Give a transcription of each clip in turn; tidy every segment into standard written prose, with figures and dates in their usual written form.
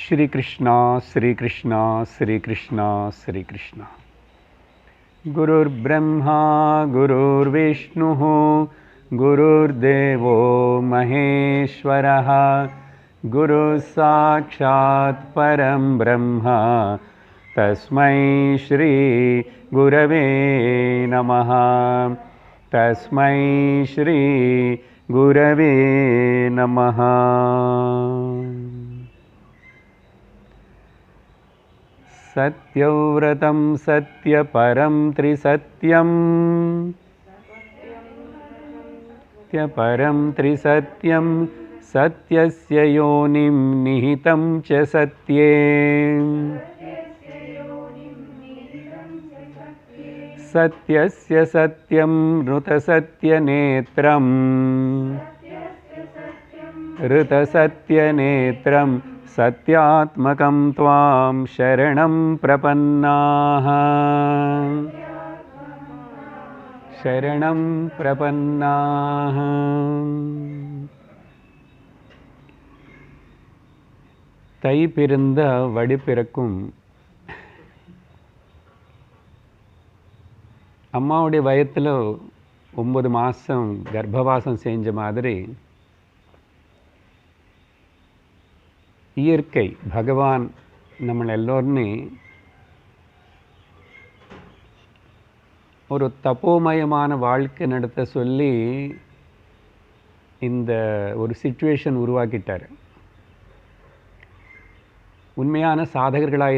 श्री कृष्णा श्री कृष्णा श्री कृष्णा श्री कृष्णा। गुरुर्ब्रह्मा गुरुर्विष्णुः गुरुर्देवो महेश्वरः गुरुसाक्षात् परं ब्रह्म तस्मै श्री गुरवे नमः। तस्मै श्री गुरवे नमः। सत्यव्रतं सत्यपरं त्रिसत्यं सत्यपरं त्रिसत्यं सत्यस्य योनिं निहितं च सत्ये सत्यस्य सत्यं ऋतसत्यनेत्रं ऋतसत्यनेत्रं सत्यात्मकं त्वां शरणं प्रपन्नाः शरणं प्रपन्नाः। தை பிறந்த வடி பிறக்கும். அம்மாவுடைய வயத்தில் 9 மாதம் கர்ப்பவாசம் செஞ்ச மாதிரி இயற்கை பகவான் நம்மளை எல்லோருமே ஒரு தபோமயமான வாழ்க்கை நடத்த சொல்லி இந்த ஒரு சிச்சுவேஷன் உருவாக்கிட்டார். உண்மையான சாதகர்களாக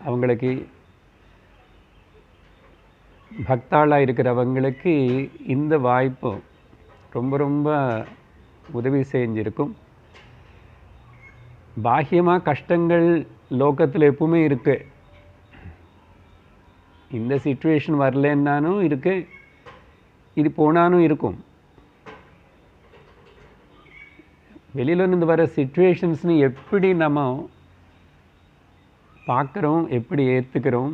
அவங்களுக்கு பக்தாளாக இருக்கிறவங்களுக்கு இந்த வாய்ப்பு ரொம்ப ரொம்ப உதவி செஞ்சிருக்கும். பாஹ்யமாக கஷ்டங்கள் லோகத்தில் எப்பவுமே இருக்கு. இந்த சிச்சுவேஷன் வரலன்னாலும் இருக்கு, இது போனாலும் இருக்கும். வெளியிலேருந்து வர சிச்சுவேஷன்ஸ்னு எப்படி நம்ம பார்க்குறோம், எப்படி ஏற்றுக்கிறோம்,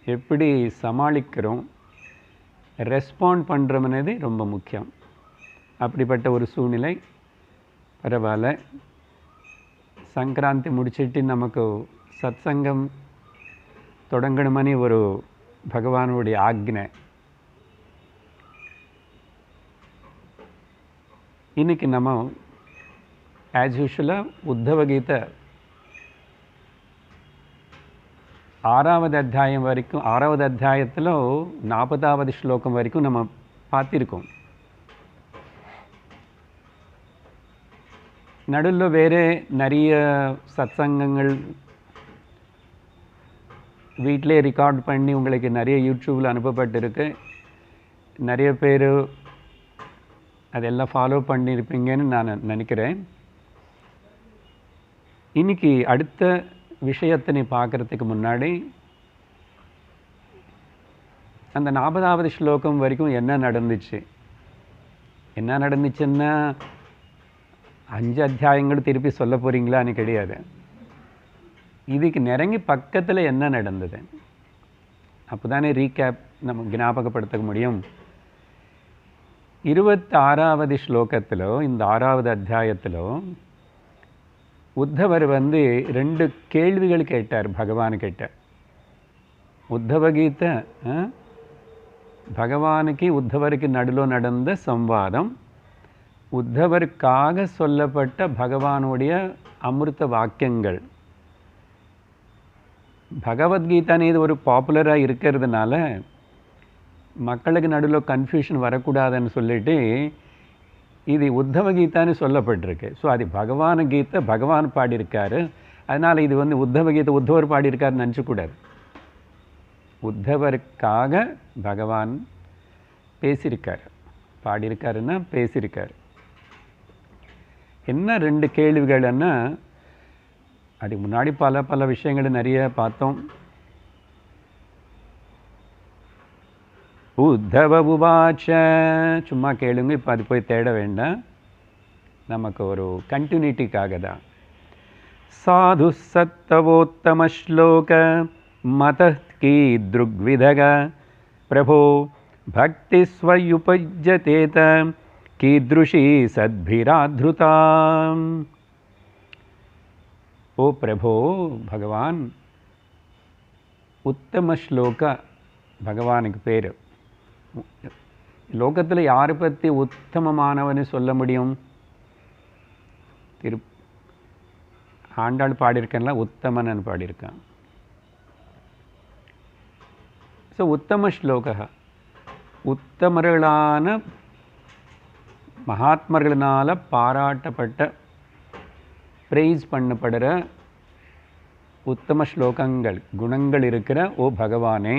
எப்படி சமாளிக்கிறோம், ரெஸ்பாண்ட் பண்ணுறோம்னது ரொம்ப முக்கியம். அப்படிப்பட்ட ஒரு சூழ்நிலை. பரவாயில்ல, சங்கராந்தி முடிச்சிட்டு நமக்கு சத்சங்கம் தொடங்கணுமனி ஒரு பகவானுடைய ஆக்ஞை. இன்னைக்கு நம்ம ஆஸ் யூஷுவலாக உத்தவ கீதை 6வது அத்தியாயம் வரைக்கும், 6வது அத்தியாயத்தில் 40வது ஸ்லோகம் வரைக்கும் நம்ம பார்த்திருக்கோம். நடுவில் வேறு நிறைய சத்சங்கங்கள் வீட்டிலே ரெக்கார்ட் பண்ணி உங்களுக்கு நிறைய யூடியூப்பில் அனுப்பப்பட்டிருக்கு. நிறைய பேர் அதெல்லாம் ஃபாலோ பண்ணியிருப்பீங்கன்னு நான் நினைக்கிறேன். இன்றைக்கி அடுத்த விஷயத்தை நீ பார்க்குறதுக்கு முன்னாடி அந்த 40வது ஸ்லோகம் வரைக்கும் என்ன நடந்துச்சுன்னா 5 அத்தியாயங்கள் திருப்பி சொல்ல போகிறீங்களான்னு கிடையாது. இதுக்கு நெருங்கி பக்கத்தில் என்ன நடந்தது அப்போ தானே ரீகேப் நம்ம ஞாபகப்படுத்த முடியும். 26வது ஸ்லோகத்தில், இந்த 6வது அத்தியாயத்தில் உத்தவர் 2 கேள்விகள் கேட்டார் பகவான்கிட்ட. உத்தவ கீதை பகவானுக்கு உத்தவருக்கு நடுவில் நடந்த சம்வாதம், உத்தவருக்காக சொல்லப்பட்ட பகவானுடைய அமிர்த வாக்கியங்கள். பகவத்கீதானே இது ஒரு பாப்புலராக இருக்கிறதுனால மக்களுக்கு நடுவில் கன்ஃபியூஷன் வரக்கூடாதுன்னு சொல்லிட்டு இது உத்தவ கீதான்னு சொல்லப்பட்டிருக்கு. ஸோ அது பகவான் கீதை, பகவான் பாடியிருக்காரு. அதனால் இது உத்தவ கீதை உத்தவர் பாடியிருக்காருன்னு நினச்சக்கூடாது. உத்தவருக்காக பகவான் பேசியிருக்கார், பாடியிருக்காருன்னா பேசியிருக்கார். என்ன 2 கேள்விகள்னா, அதுக்கு முன்னாடி பல விஷயங்கள் நிறைய பார்த்தோம். உத்தவ உவாச்ச, சும்மா கேளுங்க, இப்போ அது போய் தேட வேண்டாம், நமக்கு ஒரு கண்டினியூட்டிக்காக தான். சாது சத்தவோத்தம ஸ்லோக மத கீத்ருக்விதக பிரபோ பக்தி ஸ்வயுபஜ்யதேத கீத்ருஷி சத்பிராத்ருதா. ஓ பிரபோ பகவான், உத்தம ஸ்லோக பகவானுக்கு பேர். லோகத்தில் யாரை பற்றி உத்தமமானவன்னு சொல்ல முடியும்? ஆண்டாள் பாடியிருக்கேன்ல, உத்தமன் பாடியிருக்கான். ஸோ உத்தம ஸ்லோக, உத்தமர்களான மகாத்மர்களினால் பாராட்டப்பட்ட, ப்ரைஸ் பண்ணப்படுற உத்தம ஸ்லோகங்கள், குணங்கள் இருக்கிற ஓ பகவானே,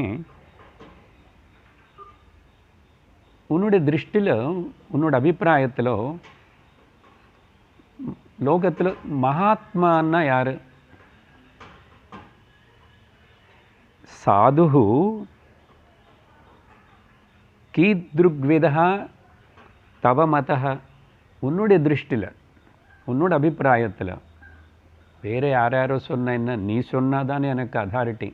உன்னுடைய திருஷ்டியில், உன்னோட அபிப்பிராயத்தில் லோகத்தில் மகாத்மான்னா யார்? சாதுஹு கீத்ருக்விதா தவ மதः. உன்னுடைய திருஷ்டியில், உன்னோட அபிப்பிராயத்தில், வேறு யாரோ சொன்ன என்ன, நீ சொன்னால் தானே எனக்கு அதாரிட்டி.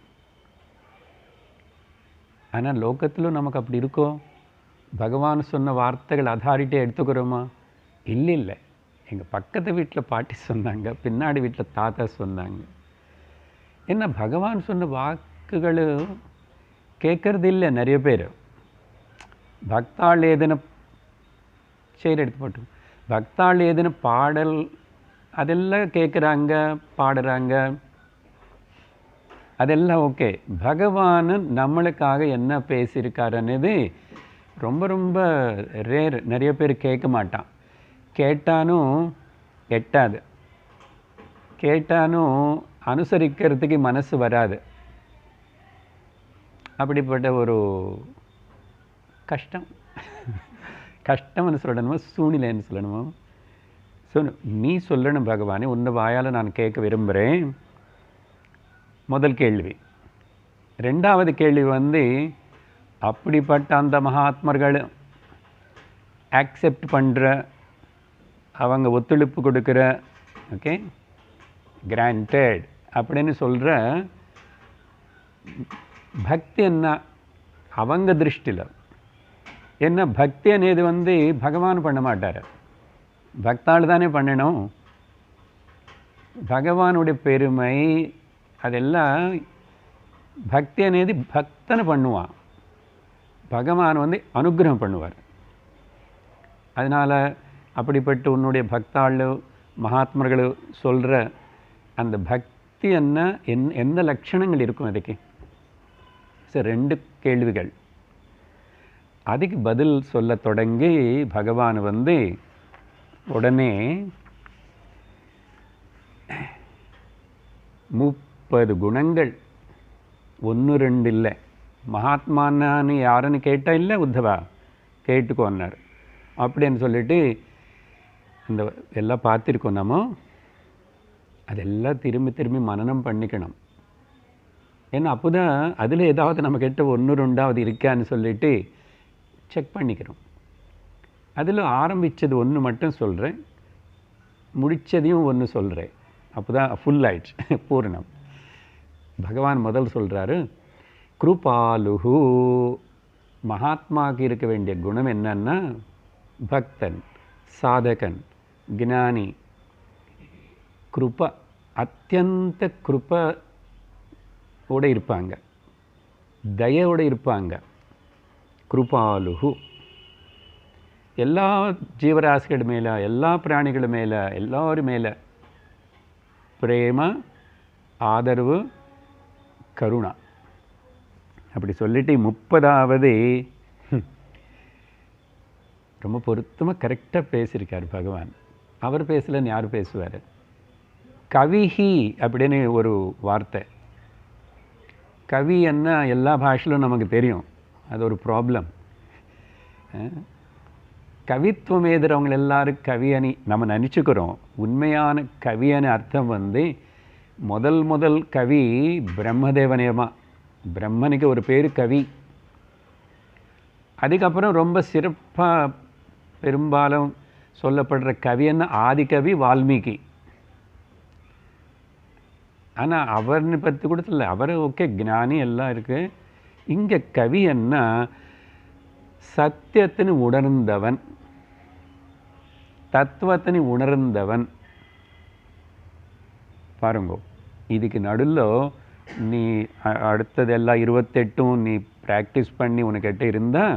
ஆனால் லோகத்திலும் நமக்கு அப்படி இருக்கோ? பகவான் சொன்ன வார்த்தைகள் அதாரிட்டியை எடுத்துக்கிறோமா? இல்லை. எங்கள் பக்கத்து வீட்டில் பாட்டி சொன்னாங்க, பின்னாடி வீட்டில் தாத்தா சொன்னாங்க. என்ன பகவான் சொன்ன வாக்குகள் கேட்கறது இல்லை நிறைய பேர். பக்தாள் ஏதுன சரி எடுத்து போட்டு, பக்தாள் ஏதுன பாடல் அதெல்லாம் கேட்குறாங்க, பாடுறாங்க, அதெல்லாம் ஓகே. பகவான் நம்மளுக்காக என்ன பேசியிருக்காருன்னது ரொம்ப ரொம்ப ரேர். நிறைய பேர் கேட்க மாட்டான். கேட்டாலும் எட்டாது, கேட்டாலும் அனுசரிக்கிறதுக்கு மனசு வராது. அப்படிப்பட்ட ஒரு கஷ்டம்னு சொல்லணுமோ, சூழ்நிலைன்னு சொல்லணுமோ. ஸோ நீ சொல்லணும் பகவானே, உன்னை வாயால் நான் கேட்க விரும்புகிறேன். முதல் கேள்வி. ரெண்டாவது கேள்வி அப்படிப்பட்ட அந்த மகாத்மர்கள் ஆக்செப்ட் பண்ணுற, அவங்க ஒத்துழைப்பு கொடுக்குற, ஓகே கிராண்டட் அப்படின்னு சொல்கிற பக்தி என்ன அவங்க திருஷ்டியில்? என்ன பக்தி అనేది பகவான் பண்ண மாட்டார், பக்தாள் தானே பண்ணணும். பகவானுடைய பெருமை அதெல்லாம் பக்தி అనేది பக்தனை பண்ணுவான், பகவான் அனுகிரகம் பண்ணுவார். அதனால் அப்படிப்பட்ட உன்னுடைய பக்தாள் மகாத்மர்கள் சொல்கிற அந்த பக்தி என்ன, எந்த லட்சணங்கள் இருக்கும் அதுக்கு? சரி, ரெண்டு கேள்விகள். அதுக்கு பதில் சொல்ல தொடங்கி பகவான் உடனே 30 குணங்கள், 1 2 இல்லை. மகாத்மான்னு யாருன்னு கேட்டால் இல்லை உத்தவா கேட்டுக்கோன்னார். அப்படின்னு சொல்லிட்டு இந்த எல்லாம் பார்த்துருக்கோம் நம்ம. அதெல்லாம் திரும்பி திரும்பி மனனம் பண்ணிக்கணும். ஏன்னா அப்போ தான் அதில் ஏதாவது நம்ம கிட்ட 1 2 இருக்கான்னு சொல்லிட்டு செக் பண்ணிக்கிறோம். அதில் ஆரம்பித்தது 1 மட்டும் சொல்கிறேன், முடித்ததையும் 1 சொல்கிறேன். அப்போ தான் ஃபுல் ஆயிடுச்சு, பூர்ணம். பகவான் முதல் சொல்கிறாரு, கிருபாலுஹு. மகாத்மாவுக்கு இருக்க வேண்டிய குணம் என்னன்னா, பக்தன், சாதகன், ஞானி, கிருப, அத்தியந்த கிருபோடு இருப்பாங்க, தயோடு இருப்பாங்க. கிருபாலுஹு. எல்லா ஜீவராசிகள் மேலே, எல்லா பிராணிகள் மேலே, எல்லோரும் மேலே பிரேம, ஆதரவு, கருணா. அப்படி சொல்லிட்டு 30வது ரொம்ப பொருத்தமாக கரெக்டாக பேசியிருக்கார் பகவான். அவர் பேசலன்னு யார் பேசுவார்? கவிஹி அப்படின்னு ஒரு வார்த்தை. கவி என்ன எல்லா பாஷையிலும் நமக்கு தெரியும், அது ஒரு ப்ராப்ளம். கவித்துவம் எழுதுகிறவங்க எல்லாரும் கவியணி நம்ம நினச்சிக்கிறோம். உண்மையான கவியணி அர்த்தம் முதல் கவி பிரம்மதேவனேமா. பிரம்மனுக்கு ஒரு பேர் கவி. அதுக்கப்புறம் ரொம்ப சிறப்பாக பெரும்பாலும் சொல்லப்படுற கவி என்ன, ஆதிகவி வால்மீகி. ஆனால் அவர்னு பற்றி கூட இல்லை, அவர் ஓகே ஞானி எல்லாம் இருக்குது. இங்கே கவி என்ன, சத்தியத்தின் உணர்ந்தவன், தத்துவத்தின் உணர்ந்தவன். பாருங்கோ, இதுக்கு நடுவில் நீ அடுத்ததெல்லாம் 28 நீ ப்ராக்டிஸ் பண்ணி உனக்கிட்ட இருந்தால்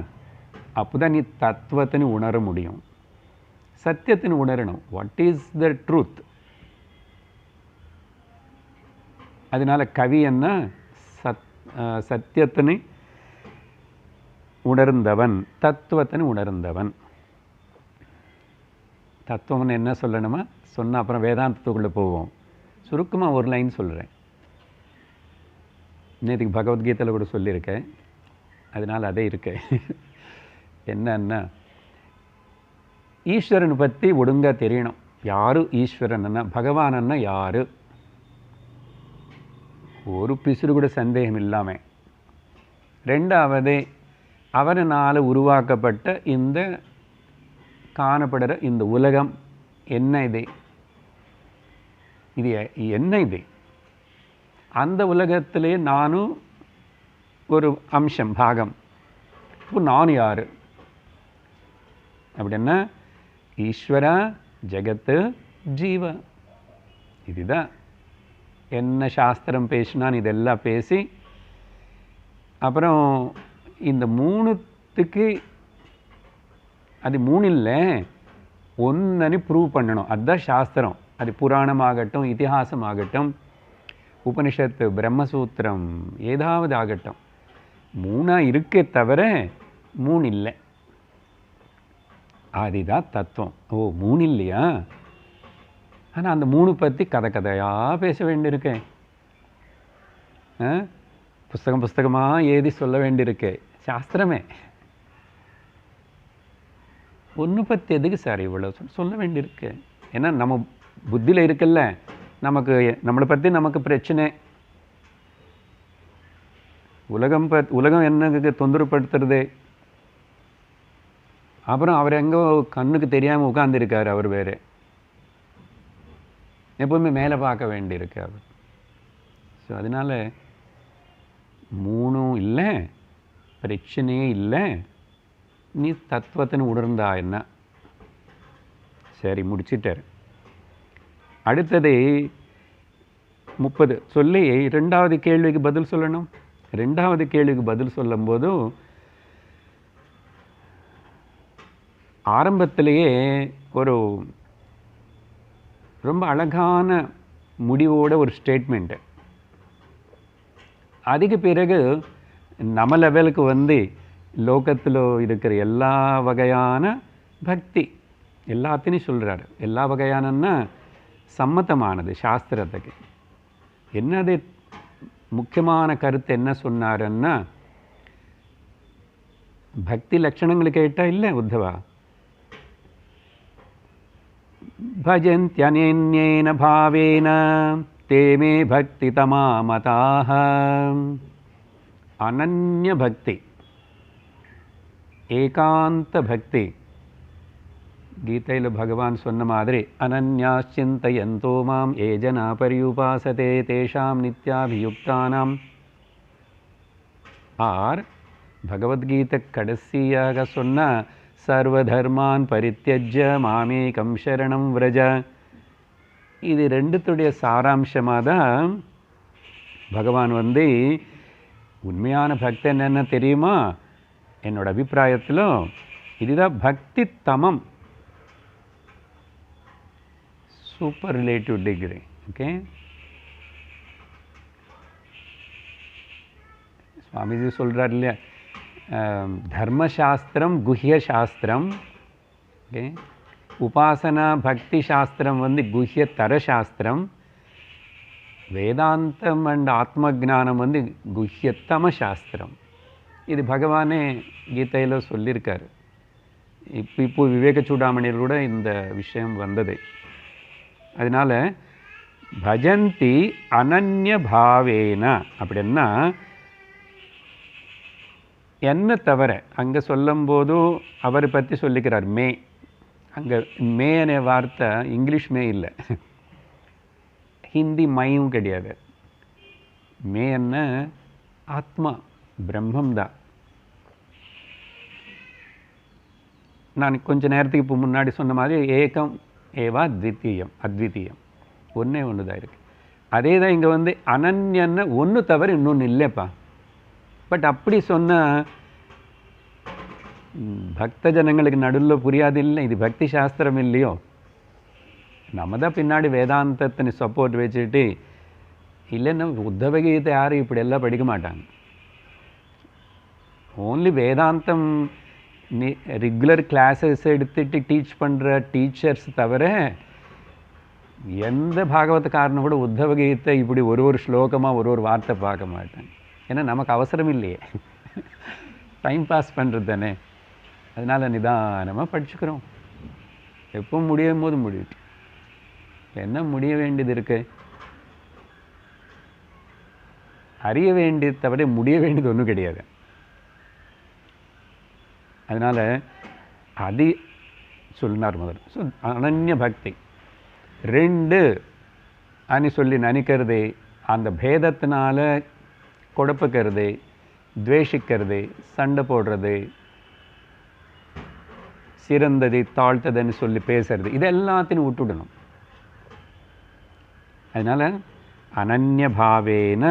அப்போ தான் நீ தத்துவத்தின்னு உணர முடியும், சத்தியத்தின்னு உணரணும். What is the truth? அதனால கவி என்ன சத்தியத்தினை உணர்ந்தவன், தத்துவத்தினை உணர்ந்தவன். தத்துவம்னு என்ன சொல்லணுமா சொன்னால் அப்புறம் வேதாந்தத்துக்குள்ளே போவோம். சுருக்கமாக ஒரு லைன் சொல்கிறேன். நேற்றுக்கு பகவத்கீதையில் கூட சொல்லியிருக்கேன், அதனால் அதே இருக்கேன். என்னன்னா, ஈஸ்வரனை பற்றி ஒழுங்காக தெரியணும். யார் ஈஸ்வரன்னா, பகவானன்னா யார், ஒரு பிசுறு கூட சந்தேகம் இல்லாமல். ரெண்டாவது, அவனால் உருவாக்கப்பட்ட இந்த காணப்படுற இந்த உலகம் என்ன, இது இது என்ன, இது அந்த உலகத்திலே நானும் ஒரு அம்சம், பாகம். இப்போ நான் யார் அப்படின்னா, ஈஸ்வரா, ஜெகத்து, ஜீவா. இதுதான் என்ன சாஸ்திரம் பேசினான் இதெல்லாம் பேசி அப்புறம் இந்த மூணுத்துக்கு அது மூணு இல்லை ஒன்றுன்னு ப்ரூவ் பண்ணணும். அதுதான் சாஸ்திரம். அது புராணமாகட்டும், இதிகாசமாகட்டும், உபனிஷத்து, பிரம்மசூத்திரம், ஏதாவது ஆகட்டும், மூணாக இருக்கே தவிர மூணு இல்லை. அதுதான் தத்துவம். ஓ, மூணு இல்லையா? ஆனால் அந்த மூணு பற்றி கதையாக பேச வேண்டியிருக்கு, புஸ்தகமாக ஏதி சொல்ல வேண்டியிருக்கு. சாஸ்திரமே ஒன்று பற்றி எதுக்கு சார் இவ்வளோ சொல்ல வேண்டியிருக்கு? ஏன்னா நம்ம புத்தியில் இருக்குல்ல, நமக்கு நம்மளை பற்றி நமக்கு பிரச்சனை. உலகம் என்ன தொந்தரப்படுத்துறது. அப்புறம் அவர் எங்கோ கண்ணுக்கு தெரியாமல் உட்கார்ந்துருக்கார். அவர் வேறு எப்பவுமே மேலே பார்க்க வேண்டியிருக்கு அவர். ஸோ அதனால் மூணும் இல்லை, பிரச்சனையே இல்லை. நீ தத்துவத்தின்னு உணர்ந்தா என்ன? சரி, முடிச்சிட்டார். அடுத்தது 30 சொல்லி ரெண்டாவது கேள்விக்கு பதில் சொல்லணும். ரெண்டாவது கேள்விக்கு பதில் சொல்லும்போது ஆரம்பத்திலேயே ஒரு ரொம்ப அழகான முடிவோட ஒரு ஸ்டேட்மெண்ட்டு. அதுக்கு பிறகு நம்ம லெவலுக்கு வந்து லோகத்தில் இருக்கிற எல்லா வகையான பக்தி எல்லாத்தையும் சொல்கிறாரு. எல்லா வகையானன்னா சம்மதமானது சாஸ்திரத்துக்கு. என்னது முக்கியமான கருத்து என்ன சொன்னாருன்னா, பக்தி லட்சணங்கள் கேட்டால் இல்லை உத்தவா, பஜந்த்யனேன பாவேன தேமே பக்தி தமா மதாக. அனன்ய பக்தி, ஏகாந்த பக்தி. கீதையில் பகவான் சொன்ன மாதிரி அனன்யாச்சிந்தயந்தோ மாம் ஏ ஜனா பரியுபாசதே தேஷாம் நித்யாபியுக்தானாம். ஆர் பகவத்கீதை கடைசியாக சொன்ன சர்வதர்மான் பரித்யஜ்ய மாமேகம் சரணம் விரஜ. இது ரெண்டுத்துடைய சாராம்சமாக தான் பகவான் வந்து உண்மையான பக்தி என்னென்ன தெரியுமா? என்னோட அபிப்பிராயத்தில் இதுதான் பக்தி தமம், super relative degree. Okay, Swamiji சொல்கிறார் இல்லையா, தர்மசாஸ்திரம் குஹ்ய சாஸ்திரம். ஓகே, உபாசனா பக்தி சாஸ்திரம் வந்து குஹ்யதர சாஸ்திரம். வேதாந்தம் அண்ட் ஆத்ம ஜானம் வந்து குஹ்யத்தம சாஸ்திரம். இது பகவானே கீதையில் சொல்லியிருக்காரு. இப்போ விவேக சூடாமணியில் கூட இந்த விஷயம் வந்தது. அதனால் பஜந்தி அனன்ய பாவேன அப்படின்னா என்ன தவிர, அங்கே சொல்லும்போது அவரை பற்றி சொல்லிக்கிறார் மே. அங்கே மே அనే வார்த்தை இங்கிலீஷ் மே இல்லை, ஹிந்தி மையும் கிடையாது. மே என்ன, ஆத்மா பிரம்மம் தான். நான் கொஞ்ச நேரத்துக்கு இப்போ முன்னாடி சொன்ன மாதிரி ஏகம் ஏவா அத்விதீயம், அத்விதீயம் ஒன்றே ஒன்று தான் இருக்குது. அதே தான் இங்கே வந்து அனன்யன்னு ஒன்று தவிர இன்னொன்று இல்லைப்பா. பட் அப்படி சொன்னால் பக்த ஜனங்களுக்கு நடுவில் புரியாது. இல்லை, இது பக்தி சாஸ்திரம் இல்லையோ. நம்ம தான் பின்னாடி வேதாந்தத்தின் சப்போர்ட் வச்சுட்டு இல்லைன்னா உத்தவகீதை யாரும் இப்படி எல்லாம் படிக்க மாட்டாங்க. ஓன்லி வேதாந்தம் ரெகுலர் கிளாஸஸ் எடுத்துட்டு டீச் பண்ணுற டீச்சர்ஸ் தவிர எந்த பாகவதக்காரனும் கூட உத்தவகீதை இப்படி ஒரு ஸ்லோகமாக ஒரு வார்த்தை பார்க்க மாட்டாங்க. ஏன்னா நமக்கு அவசரம் இல்லையே, டைம் பாஸ் பண்ணுறது தானே. அதனால் நிதானமாக படிச்சுக்கிறோம். எப்போ முடியும் போது முடியும். என்ன முடிய வேண்டியது இருக்கு? அறிய வேண்டியது தவிர முடிய வேண்டியது ஒன்றும் கிடையாது. அதனால் அது சொன்னார் முதல்ல. ஸோ அனன்ய பக்தி 2 அனி சொல்லி நினைக்கிறது, அந்த பேதத்தினால குழப்பிக்கிறது, துவேஷிக்கிறது, சண்டை போடுறது, சிறந்தது தாழ்த்ததுன்னு சொல்லி பேசுறது, இது எல்லாத்தையும் விட்டுடணும். அதனால் அனன்ய பாவேன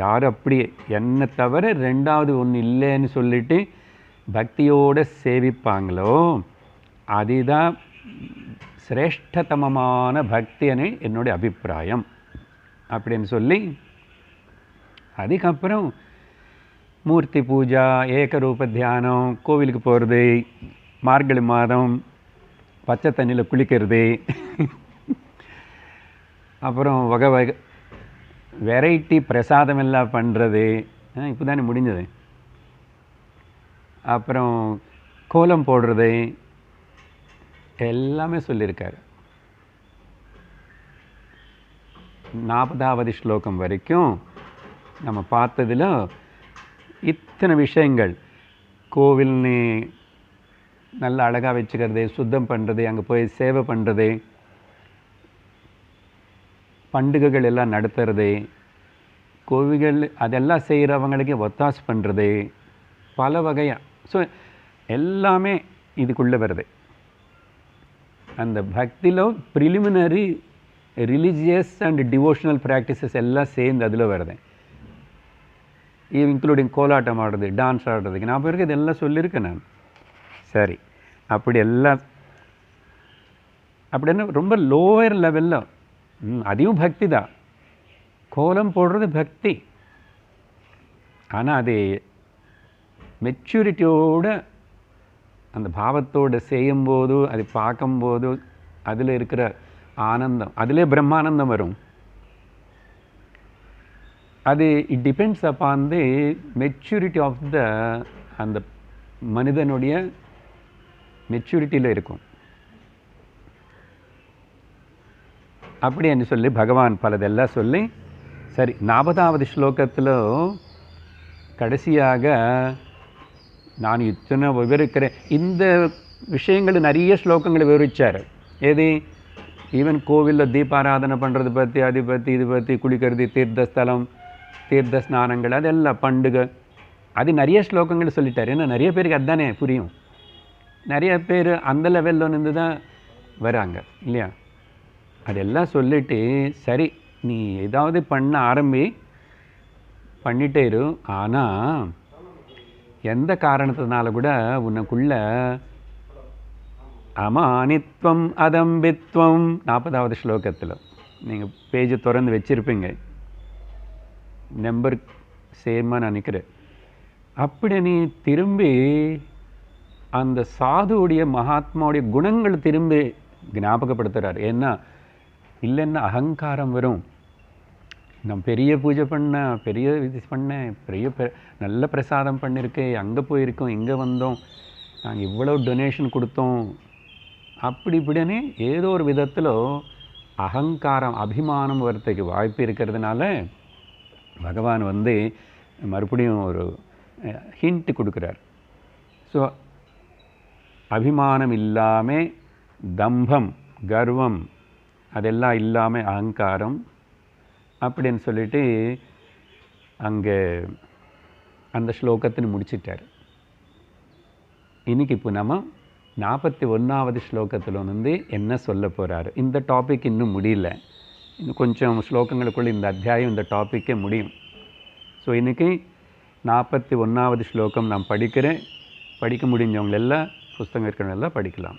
யார் அப்படி என்ன தவிர 2வது ஒன்று இல்லைன்னு சொல்லிட்டு பக்தியோடு சேவிப்பாங்களோ அதுதான் சிரேஷ்டதமமான பக்தின்னு என்னுடைய அபிப்பிராயம் அப்படின்னு சொல்லி, அதுக்கப்புறம் மூர்த்தி பூஜா, ஏகரூப தியானம், கோவிலுக்கு போகிறது, மார்கழி மாதம் பச்சை தண்ணியில் குளிக்கிறது, அப்புறம் வகை வகை வெரைட்டி பிரசாதம் எல்லாம் பண்ணுறது, இப்போ தானே முடிஞ்சது. அப்புறம் கோலம் போடுறது எல்லாமே சொல்லியிருக்காரு. 40வது ஸ்லோகம் வரைக்கும் நம்ம பார்த்ததில் இத்தனை விஷயங்கள், கோவில்னு நல்லா அழகாக வச்சுக்கிறது, சுத்தம் பண்ணுறது, அங்கே போய் சேவை பண்ணுறது, பண்டிகைகள் எல்லாம் நடத்துறது, கோவில்கள் அதெல்லாம் செய்கிறவங்களுக்கு ஒத்தாசு பண்ணுறது, பல வகையாக. ஸோ எல்லாமே இதுக்குள்ளே வருது. அந்த பக்தியில் preliminary religious and devotional practices எல்லாம் சேர்ந்து அதில் வருது. இன்க்ளூடிங் கோலாட்டம் ஆடுறது, டான்ஸ் ஆடுறதுக்கு நான் பிறகு இதெல்லாம் சொல்லியிருக்கேன் நான். சரி, அப்படி எல்லாம் அப்படின்னா ரொம்ப லோயர் லெவலில் அதையும் பக்தி தான். கோலம் போடுறது பக்தி. ஆனால் அது மெச்சூரிட்டியோட அந்த பாவத்தோடு செய்யும்போது, அது பார்க்கும்போது அதில் இருக்கிற ஆனந்தம், அதிலே பிரம்மானந்தம் வரும். அது it depends upon the maturity of the அந்த மனிதனுடைய மெச்சூரிட்டியில் இருக்கும். அப்படின்னு சொல்லி பகவான் பலதெல்லாம் சொல்லி, சரி 40வது ஸ்லோகத்தில் கடைசியாக நான் இத்தனை விவரிக்கிறேன். இந்த விஷயங்கள் நிறைய ஸ்லோகங்களை விவரித்தார். எது ஈவன் கோவிலில் தீபாராதனை பண்ணுறது பற்றி, அது பற்றி, இது பற்றி, குளிக்கிறது, தீர்த்தஸ்தலம், தீர்த்த ஸ்நானங்கள், அதெல்லாம் பண்டிகை, அது நிறைய ஸ்லோகங்கள் சொல்லிட்டார். ஏன்னா நிறைய பேருக்கு அதுதானே புரியும். நிறைய பேர் அந்த லெவலில் இருந்து தான் வராங்க இல்லையா. அதெல்லாம் சொல்லிவிட்டு சரி நீ ஏதாவது பண்ண ஆரம்பி, பண்ணிட்டே இரு. ஆனால் எந்த காரணத்தினால கூட உனக்குள்ள அமானித்வம் அதம்பித்வம் 40வது ஸ்லோகத்தில் நீங்கள் பேஜை திறந்து வச்சுருப்பீங்க, நம்பர் சேமாக நினைக்கிறேன். அப்படி நீ திரும்பி அந்த சாதுவுடைய மகாத்மாவுடைய குணங்கள் திரும்பி ஞாபகப்படுத்துகிறார். ஏன்னா இல்லைன்னா அகங்காரம் வரும். நான் பெரிய பூஜை பண்ணேன், பெரிய இது பண்ணேன், பெரிய நல்ல பிரசாதம் பண்ணியிருக்கேன், அங்கே போயிருக்கோம், இங்கே வந்தோம், நாங்கள் இவ்வளோ டொனேஷன் கொடுத்தோம், அப்படி இப்படின்னு ஏதோ ஒரு விதத்தில் அகங்காரம், அபிமானம் வரத்துக்கு வாய்ப்பு இருக்கிறதுனால பகவான் வந்து மறுபடியும் ஒரு ஹிண்ட் கொடுக்குறார். ஸோ அபிமானம் இல்லாமல், தம்பம், கர்வம் அதெல்லாம் இல்லாமல் அகங்காரம் அப்படின்னு சொல்லிட்டு அங்கே அந்த ஸ்லோகத்தின்னு முடிச்சிட்டார். இன்றைக்கி இப்போ நம்ம 41வது ஸ்லோகத்தில் வந்து என்ன சொல்ல போகிறாரு. இந்த டாபிக் இன்னும் முடியல. இன்னும் கொஞ்சம் ஸ்லோகங்களுக்குள்ள இந்த அத்தியாயம் இந்த டாப்பிக்கே முடியும். ஸோ இன்றைக்கி 41வது ஸ்லோகம் நான் படிக்கிறேன். படிக்க முடிஞ்சவங்க எல்லாம் புஸ்தகம் இருக்கிறவங்க எல்லாம் படிக்கலாம்.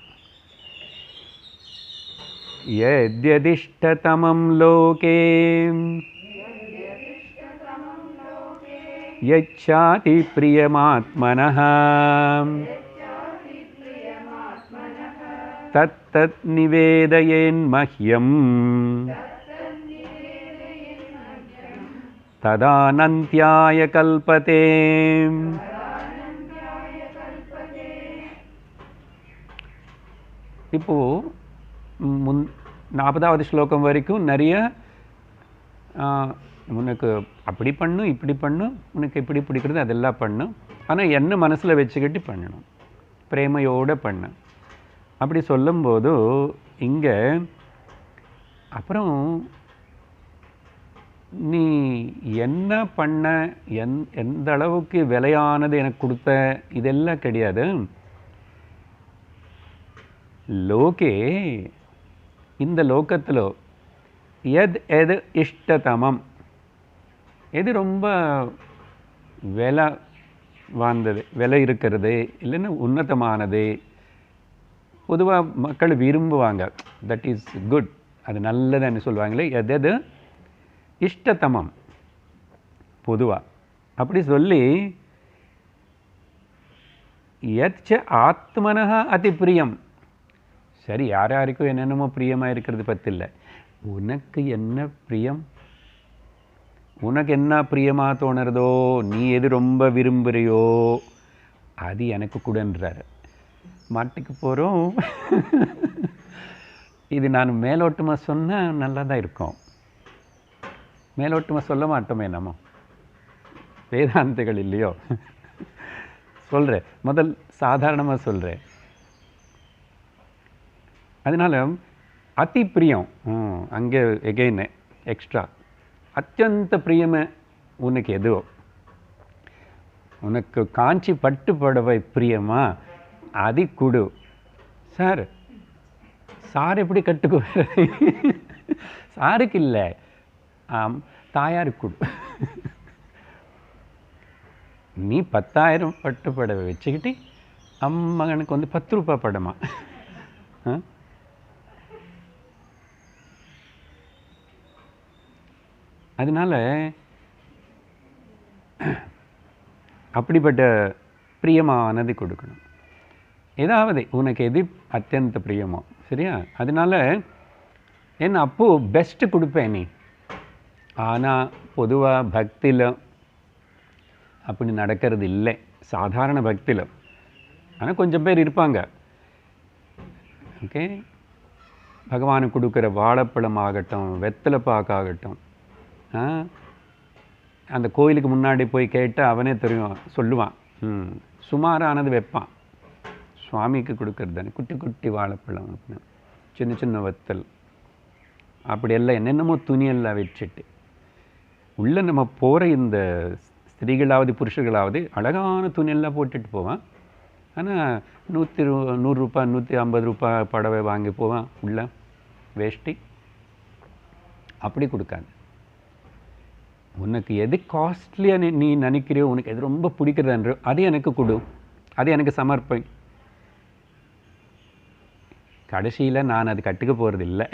யத்யதிஷ்டதமம் லோகே யச்சாதி பிரியமாத்மனः தத்தத் நிவேதயேன்மஹ்யம் ததானந்த்யாய கல்பதே. இப்போது 40வது ஸ்லோகம் வரைக்கும் நிறைய உனக்கு அப்படி பண்ணும் இப்படி பண்ணும், உனக்கு எப்படி பிடிக்கிறது அதெல்லாம் பண்ணும், ஆனால் என்ன மனசில் வச்சுக்கிட்டு பண்ணணும், பிரேமையோடு பண்ணு அப்படி சொல்லும்போது இங்கே அப்புறம் நீ என்ன பண்ண, எந்த அளவுக்கு விலையானது எனக்கு கொடுத்த, இதெல்லாம் கிடையாது. லோகே, இந்த லோகத்தில் எது இஷ்டதமம், எது ரொம்ப விலை வாழ்ந்தது, விலை இருக்கிறது, இல்லைன்னா உன்னதமானது, பொதுவாக மக்கள் விரும்புவாங்க, தட் இஸ் குட், அது நல்லதுன்னு சொல்லுவாங்களே, எது இஷ்டதமம் பொதுவாக அப்படி சொல்லி யச்ச ஆத்மனः அதி பிரியம். சரி, யார் யாருக்கும் என்னென்னமோ பிரியமாக இருக்கிறது பற்றி இல்லை, உனக்கு என்ன பிரியம், உனக்கு என்ன பிரியமாக தோணுறதோ, நீ எது ரொம்ப விரும்புகிறியோ அது எனக்கு கூடன்றார். மாட்டுக்கு போகிறோம். இது நான் மேலோட்டமாக சொன்னால் நல்லா தான் இருக்கும், மேலோட்டமாக சொல்ல மாட்டோமே நம்ம வேதாந்திகள் இல்லையோ. சொல்கிறேன், முதல் சாதாரணமாக சொல்கிறேன். அதனால் அதி பிரியம், அங்கே எகெயின் எக்ஸ்ட்ரா அத்தியந்த பிரியமே உனக்கு எதுவோ, உனக்கு காஞ்சி பட்டு புடவை பிரியமா அது கொடு. சார் எப்படி கட்டுக்குவார், சாருக்கு இல்லை, தாயாருக்கு கொடு. நீ 10,000 பட்டு புடவை வச்சுக்கிட்டு அம்மகனுக்கு வந்து 10 ரூபாய் படமா, அதனால் அப்படிப்பட்ட பிரியமானது கொடுக்கணும். ஏதாவது உனக்கு எது அத்தியந்த பிரியமோ, சரியா? அதனால் என்ன அப்போது பெஸ்ட்டு கொடுப்பேன் நீ. ஆனால் பொதுவாக பக்தியில் அப்படி நடக்கிறது இல்லை, சாதாரண பக்தியில். ஆனால் கொஞ்சம் பேர் இருப்பாங்க, ஓகே, பகவானுக்கு கொடுக்குற வாழைப்பழம் ஆகட்டும், வெத்தலை பாக்காகட்டும், அந்த கோயிலுக்கு முன்னாடி போய் கேட்டால் அவனே தெரியும் சொல்லுவான், சுமாரானது வைப்பான், சுவாமிக்கு கொடுக்கறது தானே, குட்டி குட்டி வாழைப்பழம் அப்படின்னு, சின்ன சின்ன வத்தல், அப்படியெல்லாம் என்னென்னமோ துணியெல்லாம் வச்சுட்டு உள்ளே நம்ம போகிற இந்த ஸ்திரீகளாவது புருஷர்களாவது அழகான துணியெல்லாம் போட்டுட்டு போவான். ஆனால் 100 ரூபாய் 150 ரூபாய் புடவை வாங்கி போவான், உள்ள வேஷ்டி. அப்படி கொடுக்காது. உனக்கு எது காஸ்ட்லியாக நீ நினைக்கிறியோ, உனக்கு எது ரொம்ப பிடிக்கிறதுன்றோ அது எனக்கு கொடு, அது எனக்கு சமர்ப்பை. கடைசியில் நான் அது கட்டுக்க போகிறது இல்லை.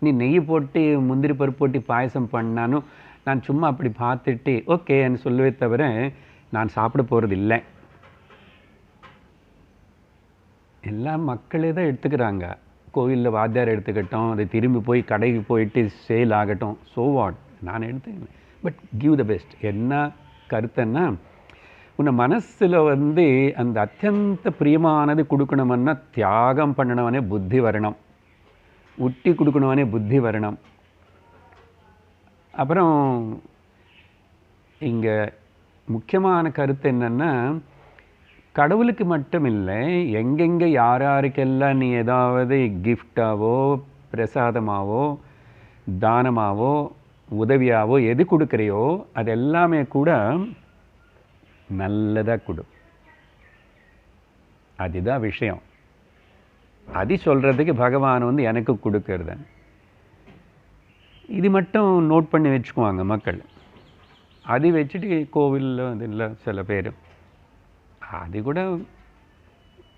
நீ நெய் போட்டு முந்திரி பருப்பு போட்டு பாயசம் பண்ணாலும் நான் சும்மா அப்படி பார்த்துட்டு ஓகேன்னு சொல்லுவே தவிர நான் சாப்பிட போகிறது இல்லை. எல்லாம் மக்களே தான் எடுத்துக்கிறாங்க. கோவிலில் வாத்தியார் எடுத்துக்கிட்டோம், அது திரும்பி போய் கடைக்கு போயிட்டு சேல் ஆகட்டும், ஸோ வாட், நான் எடுத்துக்கிறேன். But give the best. என்ன கருத்துன்னா, உன்னை மனசில் வந்து அந்த அத்தியந்த பிரியமானது கொடுக்கணுமன்னா தியாகம் பண்ணணுவனே புத்தி வரணும், உட்டி கொடுக்கணுவனே புத்தி வரணும். அப்புறம் இங்கே முக்கியமான கருத்து என்னென்னா, கடவுளுக்கு மட்டும் இல்லை, எங்கெங்கே யார் யாருக்கெல்லாம் நீ ஏதாவது கிஃப்டாவோ பிரசாதமாவோ தானமாவோ உதவியாவோ எது கொடுக்குறியோ அது எல்லாமே கூட நல்லதாக கொடு. அதுதான் விஷயம். அது சொல்கிறதுக்கு பகவான் வந்து எனக்கு கொடுக்கறது. இது மட்டும் நோட் பண்ணி வச்சுக்குவாங்க மக்கள். அது வச்சுட்டு கோவிலில் அதில் சில பேர் அது கூட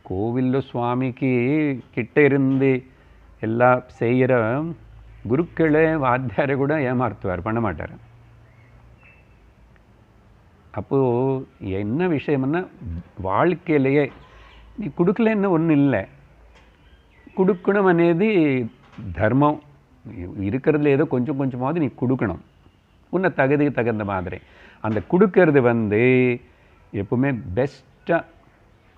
கோவிலில் சுவாமிக்கு கிட்ட இருந்து எல்லாம் செய்கிற குருக்களே வாத்தியாரை கூட ஏமாற்றுவார், பண்ண மாட்டார். அப்போது என்ன விஷயம்னா வாழ்க்கையிலேயே நீ கொடுக்கலன்னு ஒன்றும் இல்லை, கொடுக்கணும் అనేది தர்மம். இருக்கிறதுல ஏதோ கொஞ்சம் கொஞ்சமாவது நீ கொடுக்கணும், உன்னை தகுதிக்கு தகுந்த மாதிரி. அந்த கொடுக்கறது எப்பவுமே பெஸ்ட்டாக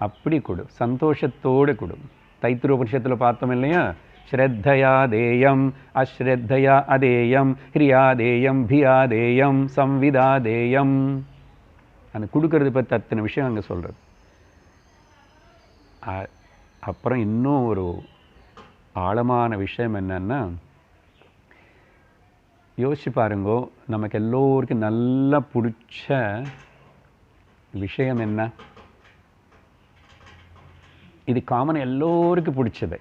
அப்படி கொடு, சந்தோஷத்தோடு கொடு. தைத்திரோபனிஷத்தில் பார்த்தோம் இல்லையா, ஸ்ரத்தையா தேயம் அஸ்ரத்தையா அதேயம் ஹிரியாதேயம் பியாதேயம் சம்விதாதேயம். அந்த கொடுக்கறது பற்றி அத்தனை விஷயம் அங்கே சொல்கிறது. அப்புறம் இன்னும் ஒரு ஆழமான விஷயம் என்னன்னா, யோசிச்சு பாருங்கோ, நமக்கு எல்லோருக்கும் நல்லா பிடிச்ச விஷயம் என்ன? இது காமன், எல்லோருக்கும் பிடிச்சது.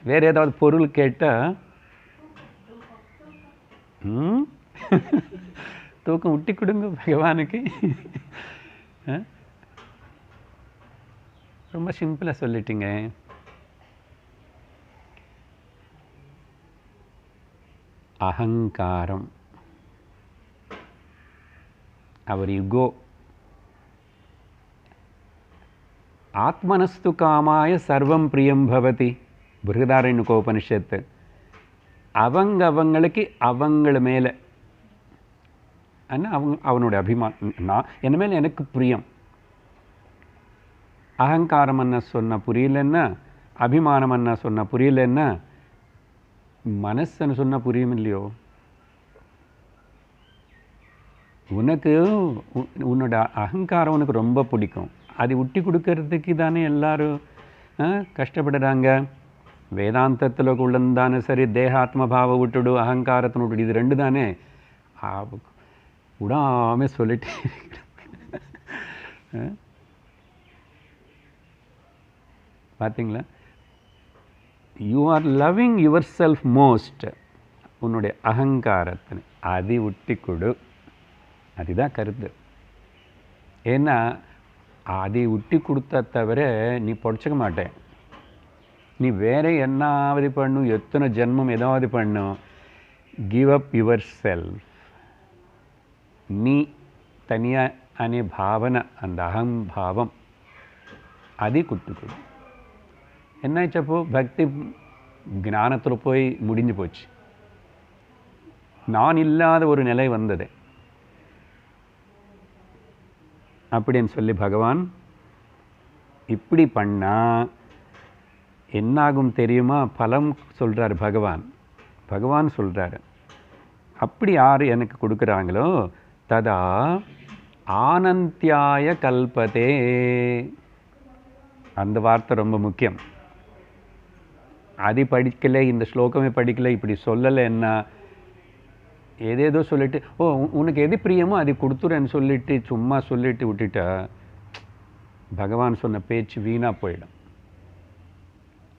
வேறு ஏதாவது பொருள் கேட்டால் தூக்கம் விட்டி கொடுங்க பகவானுக்கு. ரொம்ப சிம்பிளாக சொல்லிட்டீங்க. அகங்காரம், அவர் யுகோ. ஆத்மனஸ்து காமாய சர்வம் பிரியம் பவதி, பிருகதாரண்யகோபனிஷத்து. அவங்களுக்கு அவங்கள மேலே அவனுடைய அபிமானம், நான் என்ன மேலே எனக்கு பிரியம். அகங்காரம் என்ன சொன்ன புரியலன்னா, அபிமானம் என்ன சொன்ன புரியலன்னா, மனசுன்னு சொன்னால் புரியும் இல்லையோ. உனக்கு உன்னோட அகங்காரம் உனக்கு ரொம்ப பிடிக்கும், அது விட்டி கொடுக்கறதுக்கு தானே எல்லாரும் கஷ்டப்படுறாங்க. வேதாந்தத்தில் உள்ளந்தானே சரி, தேகாத்ம பாவ விட்டுடு, அகங்காரத்தின விட்டுடு, இது ரெண்டு தானே விடாமல் சொல்லிட்டே பார்த்தீங்களா? You are loving your self most. உன்னுடைய அகங்காரத்தினை அதை விட்டி கொடு, அதுதான் கருத்து. ஏன்னா அதை விட்டி கொடுத்தா தவிர நீ பொழைச்சிக்க மாட்டேன். நீ வேற என்னாவது பண்ணும், எத்தனை ஜென்மம் ஏதாவது பண்ணும். Give up your self. நீ தனியாக அనే భావన, அந்த அகம்பாவம் அதை குட்டுக்கொடு. என்னாச்சப்போ பக்தி ஞானத்தில் போய் முடிஞ்சு போச்சு. நான் இல்லாத ஒரு நிலை வந்தது. அப்படின்னு சொல்லி பகவான் இப்படி பண்ணால் என்னாகும் தெரியுமா? பலம் சொல்கிறார் பகவான் சொல்கிறார். அப்படி யார் எனக்கு கொடுக்குறாங்களோ ததா ஆனந்தியாய கல்பதே. அந்த வார்த்தை ரொம்ப முக்கியம். அது படிக்கலை, இந்த ஸ்லோகமே படிக்கலை, இப்படி சொல்லலைன்னா ஏதேதோ சொல்லிட்டு, ஓ உனக்கு எது பிரியமோ அது கொடுத்துறேன்னு சொல்லிட்டு சும்மா சொல்லிட்டு விட்டுட்டா பகவான் சொன்ன பேச்சு வீணாக போயிடும்.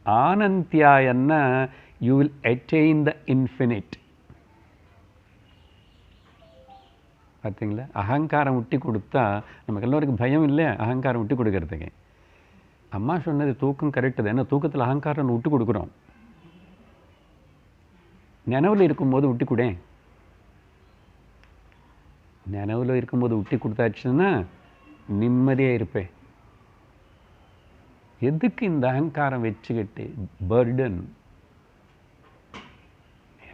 ஆனந்தியாயன்னா you will attain the infinite. பார்த்தீங்களா? அகங்காரம் விட்டி கொடுத்தா நமக்கு எல்லோருக்கும் பயம் இல்லை அகங்காரம் விட்டு கொடுக்கறதுக்கு. அம்மா சொன்னது தூக்கம் கரெக்டு தான். ஏன்னா தூக்கத்தில் அகங்காரம் விட்டு கொடுக்குறோம். நினைவில் இருக்கும்போது விட்டு கொடு. நினைவில் இருக்கும்போது விட்டு கொடுத்தாச்சுன்னா நிம்மதியாக இருப்பேன். எதுக்கு இந்த அகங்காரம் வச்சுக்கிட்டு பர்டன்?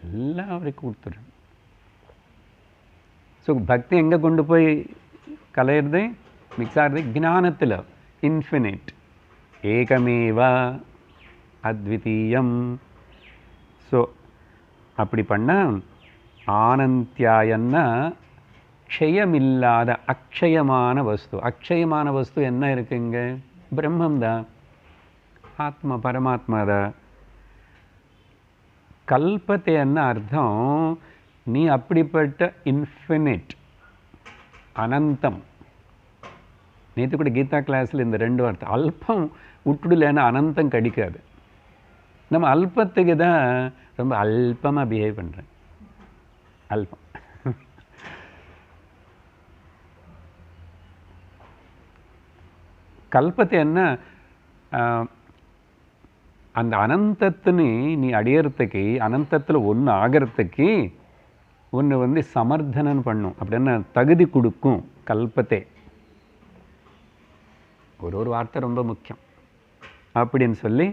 எல்லாம் அவருக்கு கொடுத்துடும். ஸோ பக்தி எங்கே கொண்டு போய் கலையிறது, மிக்ஸ் ஆகிறது? ஞானத்தில். இன்ஃபினிட், ஏகமேவா அத்விதீயம். ஸோ அப்படி பண்ணால் ஆனந்தியாயன்னா க்ஷயமில்லாத அக்ஷயமான வஸ்து. அக்ஷயமான வஸ்து என்ன இருக்குங்க? பிரம்மந்தான், ஆத்மா, பரமாத்மா தான். கல்பத்தை என்ன அர்த்தம்? நீ அப்படிப்பட்ட இன்ஃபினிட், அனந்தம். நேற்று கூட கீதா கிளாஸில் இந்த ரெண்டு வார்த்தை, அல்பம் விட்டுடலைன்னா அனந்தம் கிடைக்காது. நம்ம அல்பத்துக்கு தான் ரொம்ப அல்பமாக பிஹேவ் பண்ணுறேன். அல்பம். கல்பத்தை என்ன, அந்த அனந்தத்தின்னு நீ அடையறதுக்கு, அனந்தத்தில் ஒன்று ஆகிறதுக்கு ஒன்று சமர்த்தனம் பண்ணும், அப்படின்னா தகுதி கொடுக்கும் கல்பத்தை. ஒரு வார்த்தை ரொம்ப முக்கியம் அப்படின்னு சொல்லி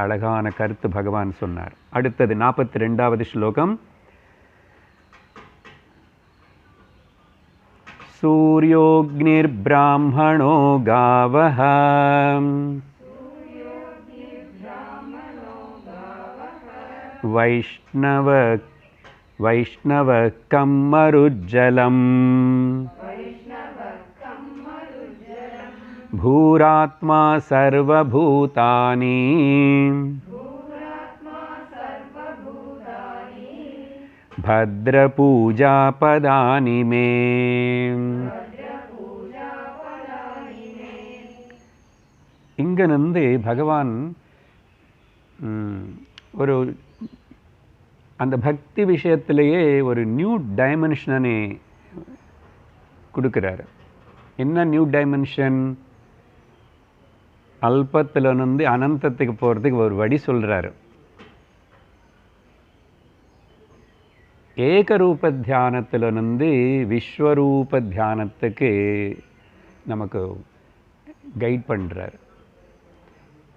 அழகான கருத்து பகவான் சொன்னார். அடுத்தது 42வது ஸ்லோகம். சூர்யோக்னிர் பிராமணோ காவஹ வைஷ்ணவ கம்மருஜ்ஜலம் பூராத்மா சர்வபூதானி பத்ரபூஜா பதானி மே. இங்கிருந்து பகவான் ஒரு அந்த பக்தி விஷயத்திலேயே ஒரு நியூ டைமென்ஷனை கொடுக்குறாரு. என்ன நியூ டைமென்ஷன்? அல்பத்திலிருந்து அனந்தத்துக்கு போகிறதுக்கு ஒரு வழி சொல்கிறாரு. ஏகரூப தியானத்திலிருந்து விஸ்வரூப தியானத்துக்கு நமக்கு கைட் பண்ணுறார்.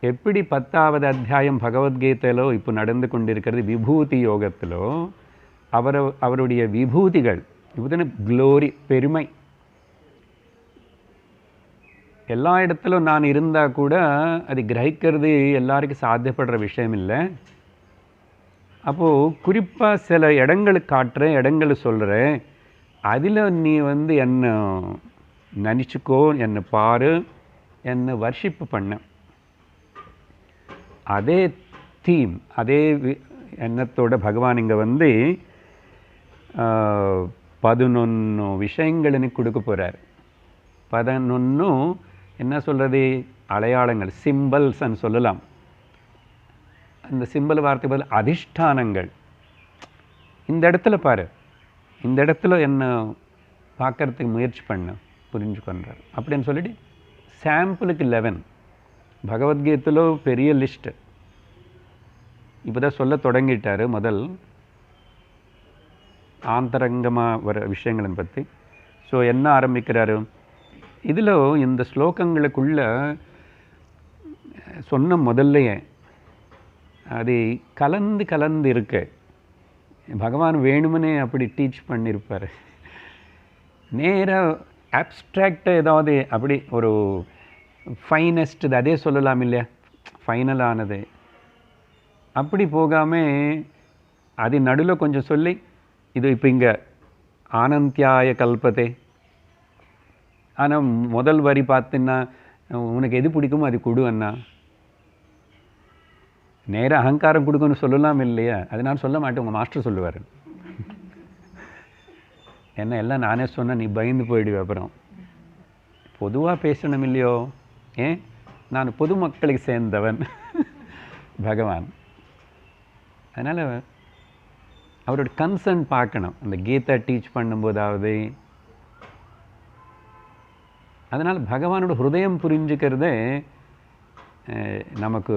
எப்படி 10வது அத்தியாயம் பகவத்கீதையிலோ இப்போ நடந்து கொண்டிருக்கிறது விபூதி யோகத்திலோ அவருடைய விபூதிகள், விபூதின க்ளோரி, பெருமை, எல்லா இடத்திலும் நான் இருந்தால் கூட அது கிரகிக்கிறது எல்லாருக்கும் சாத்தியப்படுற விஷயம் இல்லை. அப்போது குறிப்பாக சில இடங்களுக்கு காட்டுறேன், இடங்களை சொல்கிறேன், அதில் நீ என்னை நினச்சிக்கோ, என்னை பாரு, என்னை வர்ஷிப்பு பண்ண. அதே தீம், அதே எண்ணத்தோட பகவான் இங்கே 11 விஷயங்களை கொடுக்க போகிறார். 11 என்ன சொல்கிறது, அடையாளங்கள், சிம்பிள்ஸ்ன்னு சொல்லலாம். அந்த சிம்பிள் வார்த்தை பதில் அதிஷ்டானங்கள். இந்த இடத்துல பாரு, இந்த இடத்துல என்ன பார்க்கறதுக்கு முயற்சி பண்ண, புரிஞ்சுக்கொண்டார் அப்படின்னு சொல்லிட்டு சாம்பிளுக்கு 11. பகவத்கீதையிலோ பெரிய லிஸ்ட்டு இப்போ தான் சொல்ல தொடங்கிட்டார். முதல் ஆந்தரங்கமாக வர விஷயங்களை பற்றி. ஸோ என்ன ஆரம்பிக்கிறாரு இதில், இந்த ஸ்லோகங்களுக்குள்ள சொன்ன முதல்லையே அது கலந்து இருக்கு. பகவான் வேணுமனே அப்படி டீச் பண்ணியிருப்பார். நேராக ஆப்ஸ்ட்ராக்டாக ஏதாவது அப்படி ஒரு ஃபைனஸ்ட் அதே சொல்லலாம் இல்லையா, ஃபைனலானது அப்படி போகாமல் அது நடுவில் கொஞ்சம் சொல்லி, இது இப்போ இங்கே ஆனந்தியாய கல்பத்தை. ஆனால் முதல் வரி பார்த்தீங்கன்னா உனக்கு எது பிடிக்குமோ அது கொடு அண்ணா. நேராக அகங்காரம் கொடுக்கணும்னு சொல்லலாம் இல்லையா, அது நான் சொல்ல மாட்டேன், உங்கள் மாஸ்டர் சொல்லுவார். என்ன எல்லாம் நானே சொன்னேன், நீ பயந்து போயிடுவே. அப்புறம் பொதுவாக பேசணும் இல்லையோ, ஏன் நான் பொதுமக்களுக்கு சேர்ந்தவன் பகவான். அதனால் அவரோட கன்சர்ன் பார்க்கணும் அந்த கீதா டீச் பண்ணும்போதாவது. அதனால் பகவானோட ஹிருதயம் புரிஞ்சுக்கிறதே நமக்கு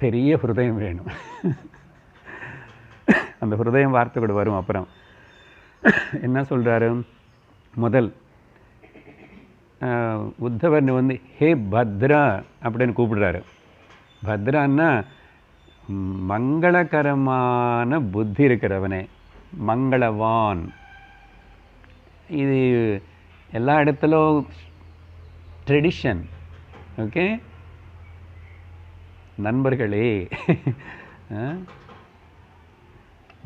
பெரிய ஹிருதயம் வேணும். அந்த ஹிருதயம் வார்த்தை கூட வரும். அப்புறம் என்ன சொல்கிறாரு, முதல் உத்தவர்னு ஹே பத்ரா அப்படின்னு கூப்பிடுறாரு. பத்ரான்னா மங்களகரமான புத்தி இருக்கிறவனே, மங்களவான். இது எல்லா இடத்துலும் ட்ரெடிஷன். ஓகே நண்பர்களே,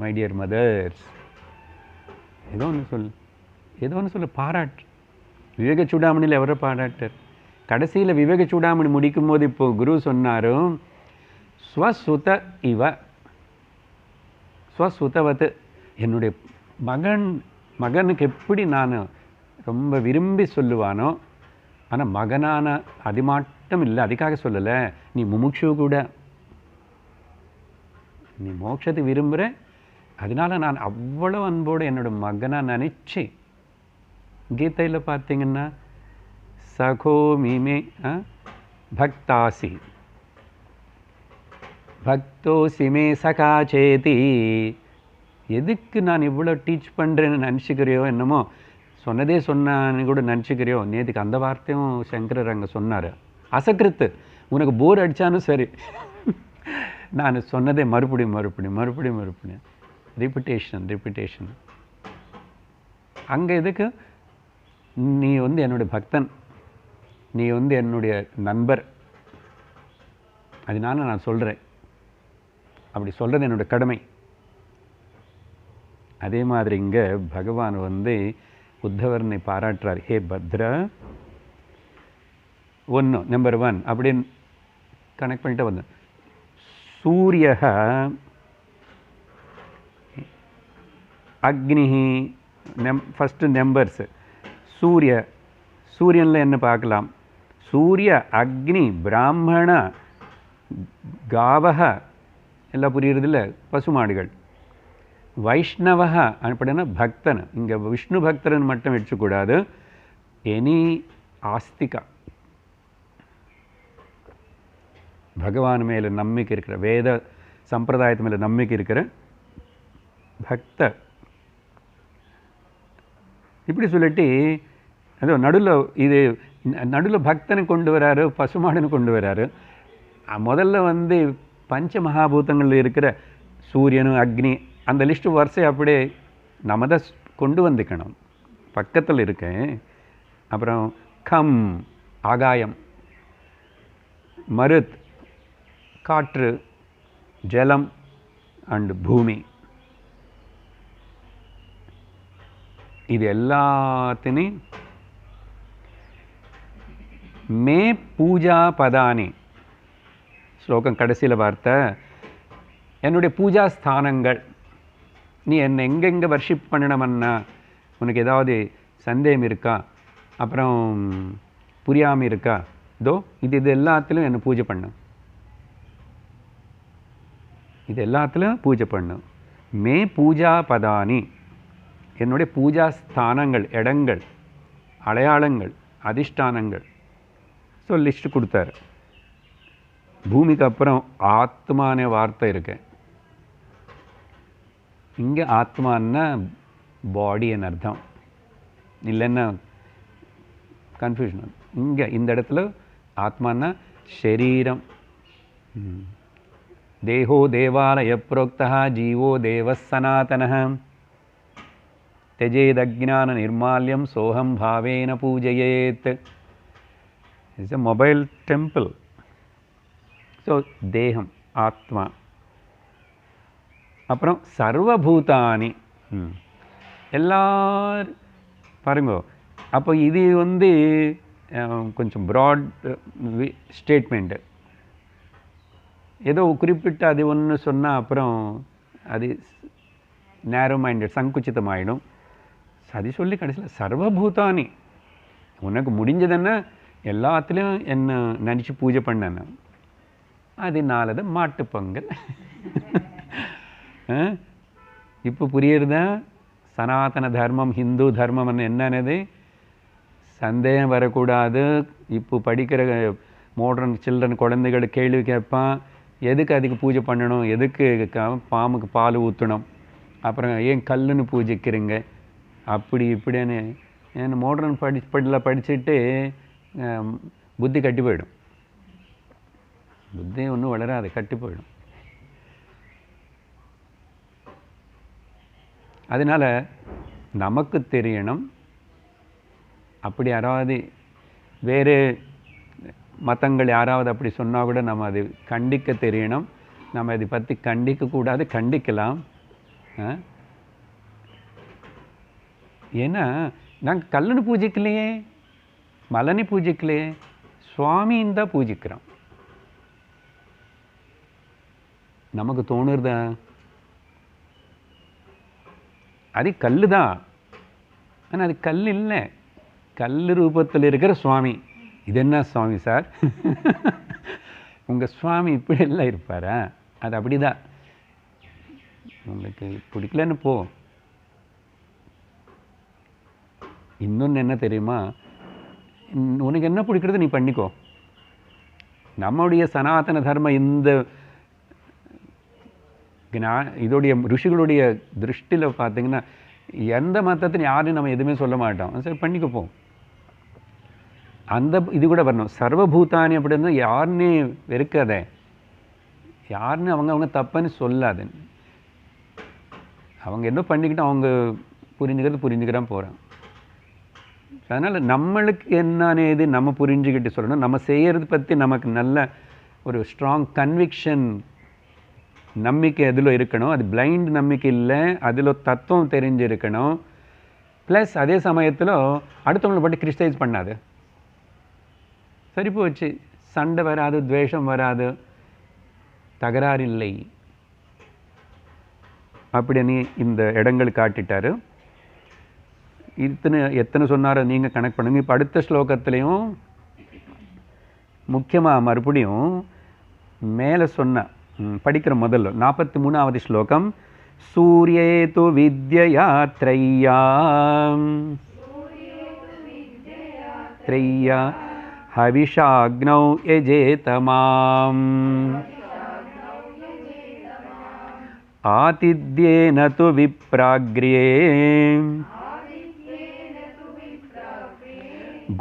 மை டியர் மதர்ஸ், ஏதோ ஒன்று சொல்லு பாராட்டு. விவேக சூடாமணியில் எவரை பாராட்டார்? கடைசியில் விவேக சூடாமணி முடிக்கும் போது இப்போ குரு சொன்னாரும், ஸ்வசுத இவ ஸ்வசுதவத்து, என்னுடைய மகனுக்கு எப்படி நான் ரொம்ப விரும்பி சொல்லுவானோ, ஆனால் மகனான அது மட்டும் இல்லை, அதுக்காக சொல்லலை, நீ முமுட்சு கூட. நீ மோட்சத்தை விரும்புகிற, அதனால நான் அவ்வளோ அன்போடு என்னோட மகனாக நினச்சி, கீதையில் பார்த்தீங்கன்னா சகோ மீமே பக்தாசி பக்தோசி மே சகா சேதி. எதுக்கு நான் இவ்வளோ டீச் பண்ணுறேன்னு நினச்சிக்கிறியோ, என்னமோ சொன்னதே சொன்னான்னு கூட நினச்சிக்கிறியோ, நேற்றுக்கு அந்த வார்த்தையும் சங்கரர் அங்கே சொன்னார். அசக்கிருத்து, உனக்கு போர் அடித்தாலும் சரி, நான் சொன்னதே மறுபடியும் மறுபடியும் மறுபடியும் மறுபடியும் ரிப்பிட்டேஷன். அங்கே எதுக்கு? நீ என்னுடைய பக்தன், நீ என்னுடைய நண்பர், அதனால நான் சொல்கிறேன். அப்படி சொல்கிறது என்னோடய கடமை. அதே மாதிரி இங்கே பகவான் உத்தவர்னை பாராட்டுறார். ஹே பத்ரா, நம்பர் 1 அப்படின்னு கனெக்ட் பண்ணிட்டு வந்தேன். சூரிய அக்னி, ஃபஸ்ட்டு நம்பர்ஸ். சூரியனில் என்ன பார்க்கலாம்? சூரிய, அக்னி, பிராமண, காவக, எல்லாம் புரியுறதில்ல, பசுமாடுகள். வைஷ்ணவக அப்படின்னா பக்தன். இங்கே விஷ்ணு பக்தரன் மட்டும் வச்சுக்கூடாது, எனி ஆஸ்திகா, பகவான் மேலே நம்பிக்கை இருக்கிற, வேத சம்பிரதாயத்து மேலே நம்பிக்கை இருக்கிற பக்தர். இப்படி சொல்லிட்டு அதோ நடுவில் பக்தனை கொண்டு வராரு, பசுமாடுன்னு கொண்டு வராரு. முதல்ல பஞ்ச மகாபூதங்களில் இருக்கிற சூரியனும் அக்னி, அந்த லிஸ்ட்டு வரிசை அப்படியே நம்ம தான் கொண்டு வந்துக்கணும், பக்கத்தில் இருக்கேன். அப்புறம் கம், ஆகாயம், மருத், காற்று, ஜலம் அண்டு பூமி. இது எல்லாத்தினையும் மே பூஜா பதானி, ஸ்லோகம் கடைசியில் வார்த்தை, என்னுடைய பூஜா ஸ்தானங்கள். நீ என்னை எங்கெங்கே வர்ஷிப் பண்ணணுமன்னா, உனக்கு ஏதாவது சந்தேகம் இருக்கா, அப்புறம் புரியாமல் இருக்கா, இது எல்லாத்துலையும் என்னை பூஜை பண்ணு, இது எல்லாத்துலையும் பூஜை பண்ணு. மே பூஜா பதானி, என்னுடைய பூஜா ஸ்தானங்கள், இடங்கள், அடையாளங்கள், அதிஷ்டானங்கள். ஸோ லிஸ்ட்டு கொடுத்தாரு. பூமிக்கு அப்புறம் ஆத்மானே வார்த்தை இருக்கு. இங்கே ஆத்மான்னா பாடின்னு அர்த்தம், இல்லைன்னா கன்ஃபியூஷன். இங்கே இந்த இடத்துல ஆத்மானா சரீரம். தேகோ தேவாலய புரோக்தா ஜீவோ தேவ சனாதன त्यजेदज्ञान निर्माल्यम सोहम भावेन पूजयेत. It's a mobile temple. So தேகம், ஆத்மா. அப்புறம் சர்வபூதானி, எல்லாரும் பாருங்க. அப்போ இது கொஞ்சம் ப்ராட் ஸ்டேட்மெண்ட்டு. ஏதோ குறிப்பிட்ட அது ஒன்று சொன்னால் அப்புறம் அது நேரோ மைண்டட், சங்குச்சிதமாயிடும். அது சொல்லி கடைசியில் சர்வபூதானி, உனக்கு முடிஞ்சதுன்னா எல்லாத்துலேயும் என்ன நினச்சி பூஜை பண்ணேன். அதனால தான் மாட்டு பொங்கல். இப்போ புரியுறதா சனாதன தர்மம், ஹிந்து தர்மம் என்னன்னது? சந்தேகம் வரக்கூடாது. இப்போ படிக்கிற மாடர்ன் சில்ட்ரன் குழந்தைகள் கேள்வி கேட்பான், எதுக்கு அதுக்கு பூஜை பண்ணணும், எதுக்கு பாம்புக்கு பால் ஊற்றணும், அப்புறம் ஏன் கல்லுன்னு பூஜிக்கிறீங்க, அப்படி இப்படின்னு. ஏன்னா மாடர்ன் படிச்சுட்டு புத்தி கட்டி போயிடும். புத்தி ஒன்றும் வளராது, கட்டி போயிடும். அதனால் நமக்கு தெரியணும். அப்படி யாராவது வேறு மதங்கள் யாராவது அப்படி சொன்னால் கூட நம்ம அது கண்டிக்க தெரியணும். நம்ம இதை பற்றி கண்டிக்கக்கூடாது, கண்டிக்கலாம். ஏன்னா நாங்கள் கல்லுன்னு பூஜிக்கலையே, மலனி பூஜிக்கலையே, சுவாமின்னு தான் பூஜிக்கிறோம். நமக்கு தோணுறதா? அது கல் தான், ஆனால் அது கல் இல்லை, கல் ரூபத்தில் இருக்கிற சுவாமி. இது என்ன சுவாமி சார்? உங்கள் சுவாமி இப்படி எல்லாம் இருப்பாரா? அது அப்படி தான். உங்களுக்கு பிடிக்கலன்னு போ. இன்னொன்று என்ன தெரியுமா, உனக்கு என்ன பிடிக்கிறது நீ பண்ணிக்கோ. நம்முடைய சனாதன தர்மம் இந்த இதோடைய ருஷிகளுடைய திருஷ்டியில் பார்த்தீங்கன்னா எந்த மதத்தின் யாரையும் நம்ம எதுவுமே சொல்ல மாட்டோம். சரி பண்ணிக்கப்போம். அந்த இது கூட வரணும். சர்வபூதானி அப்படின்னு யாருன்னே வெறுக்காத, யாருன்னு அவங்க தப்புன்னு சொல்லாது. அவங்க என்ன பண்ணிக்கிட்டு அவங்க புரிஞ்சுக்கிறான் போகிறான். அதனால் நம்மளுக்கு என்னன்னு இது நம்ம புரிஞ்சுக்கிட்டு சொல்லணும். நம்ம செய்கிறது பற்றி நமக்கு நல்ல ஒரு ஸ்ட்ராங் கன்விக்ஷன், நம்பிக்கை அதில் இருக்கணும். அது பிளைண்ட் நம்பிக்கை இல்லை, அதில் தத்துவம் தெரிஞ்சிருக்கணும். ப்ளஸ் அதே சமயத்தில் அடுத்தவங்களை பற்றி கிறிஸ்டைஸ் பண்ணாது. சரி போச்சு, சண்டை வராது, துவேஷம் வராது, தகராறு இல்லை அப்படின்னு இந்த இடங்கள் காட்டிட்டாரு. எத்தனை சொன்னாரோ நீங்கள் கனெக்ட் பண்ணுங்க. இப்போ அடுத்த ஸ்லோகத்துலேயும் முக்கியமாக மறுபடியும் மேலே சொன்ன படிக்கிற முதல்ல 43வது ஸ்லோகம். சூரியேது வித்யயா த்ரையா ஹவிஷாக்னௌ யஜேதமாம் ஆதித்யேன து விப்ராக்ரே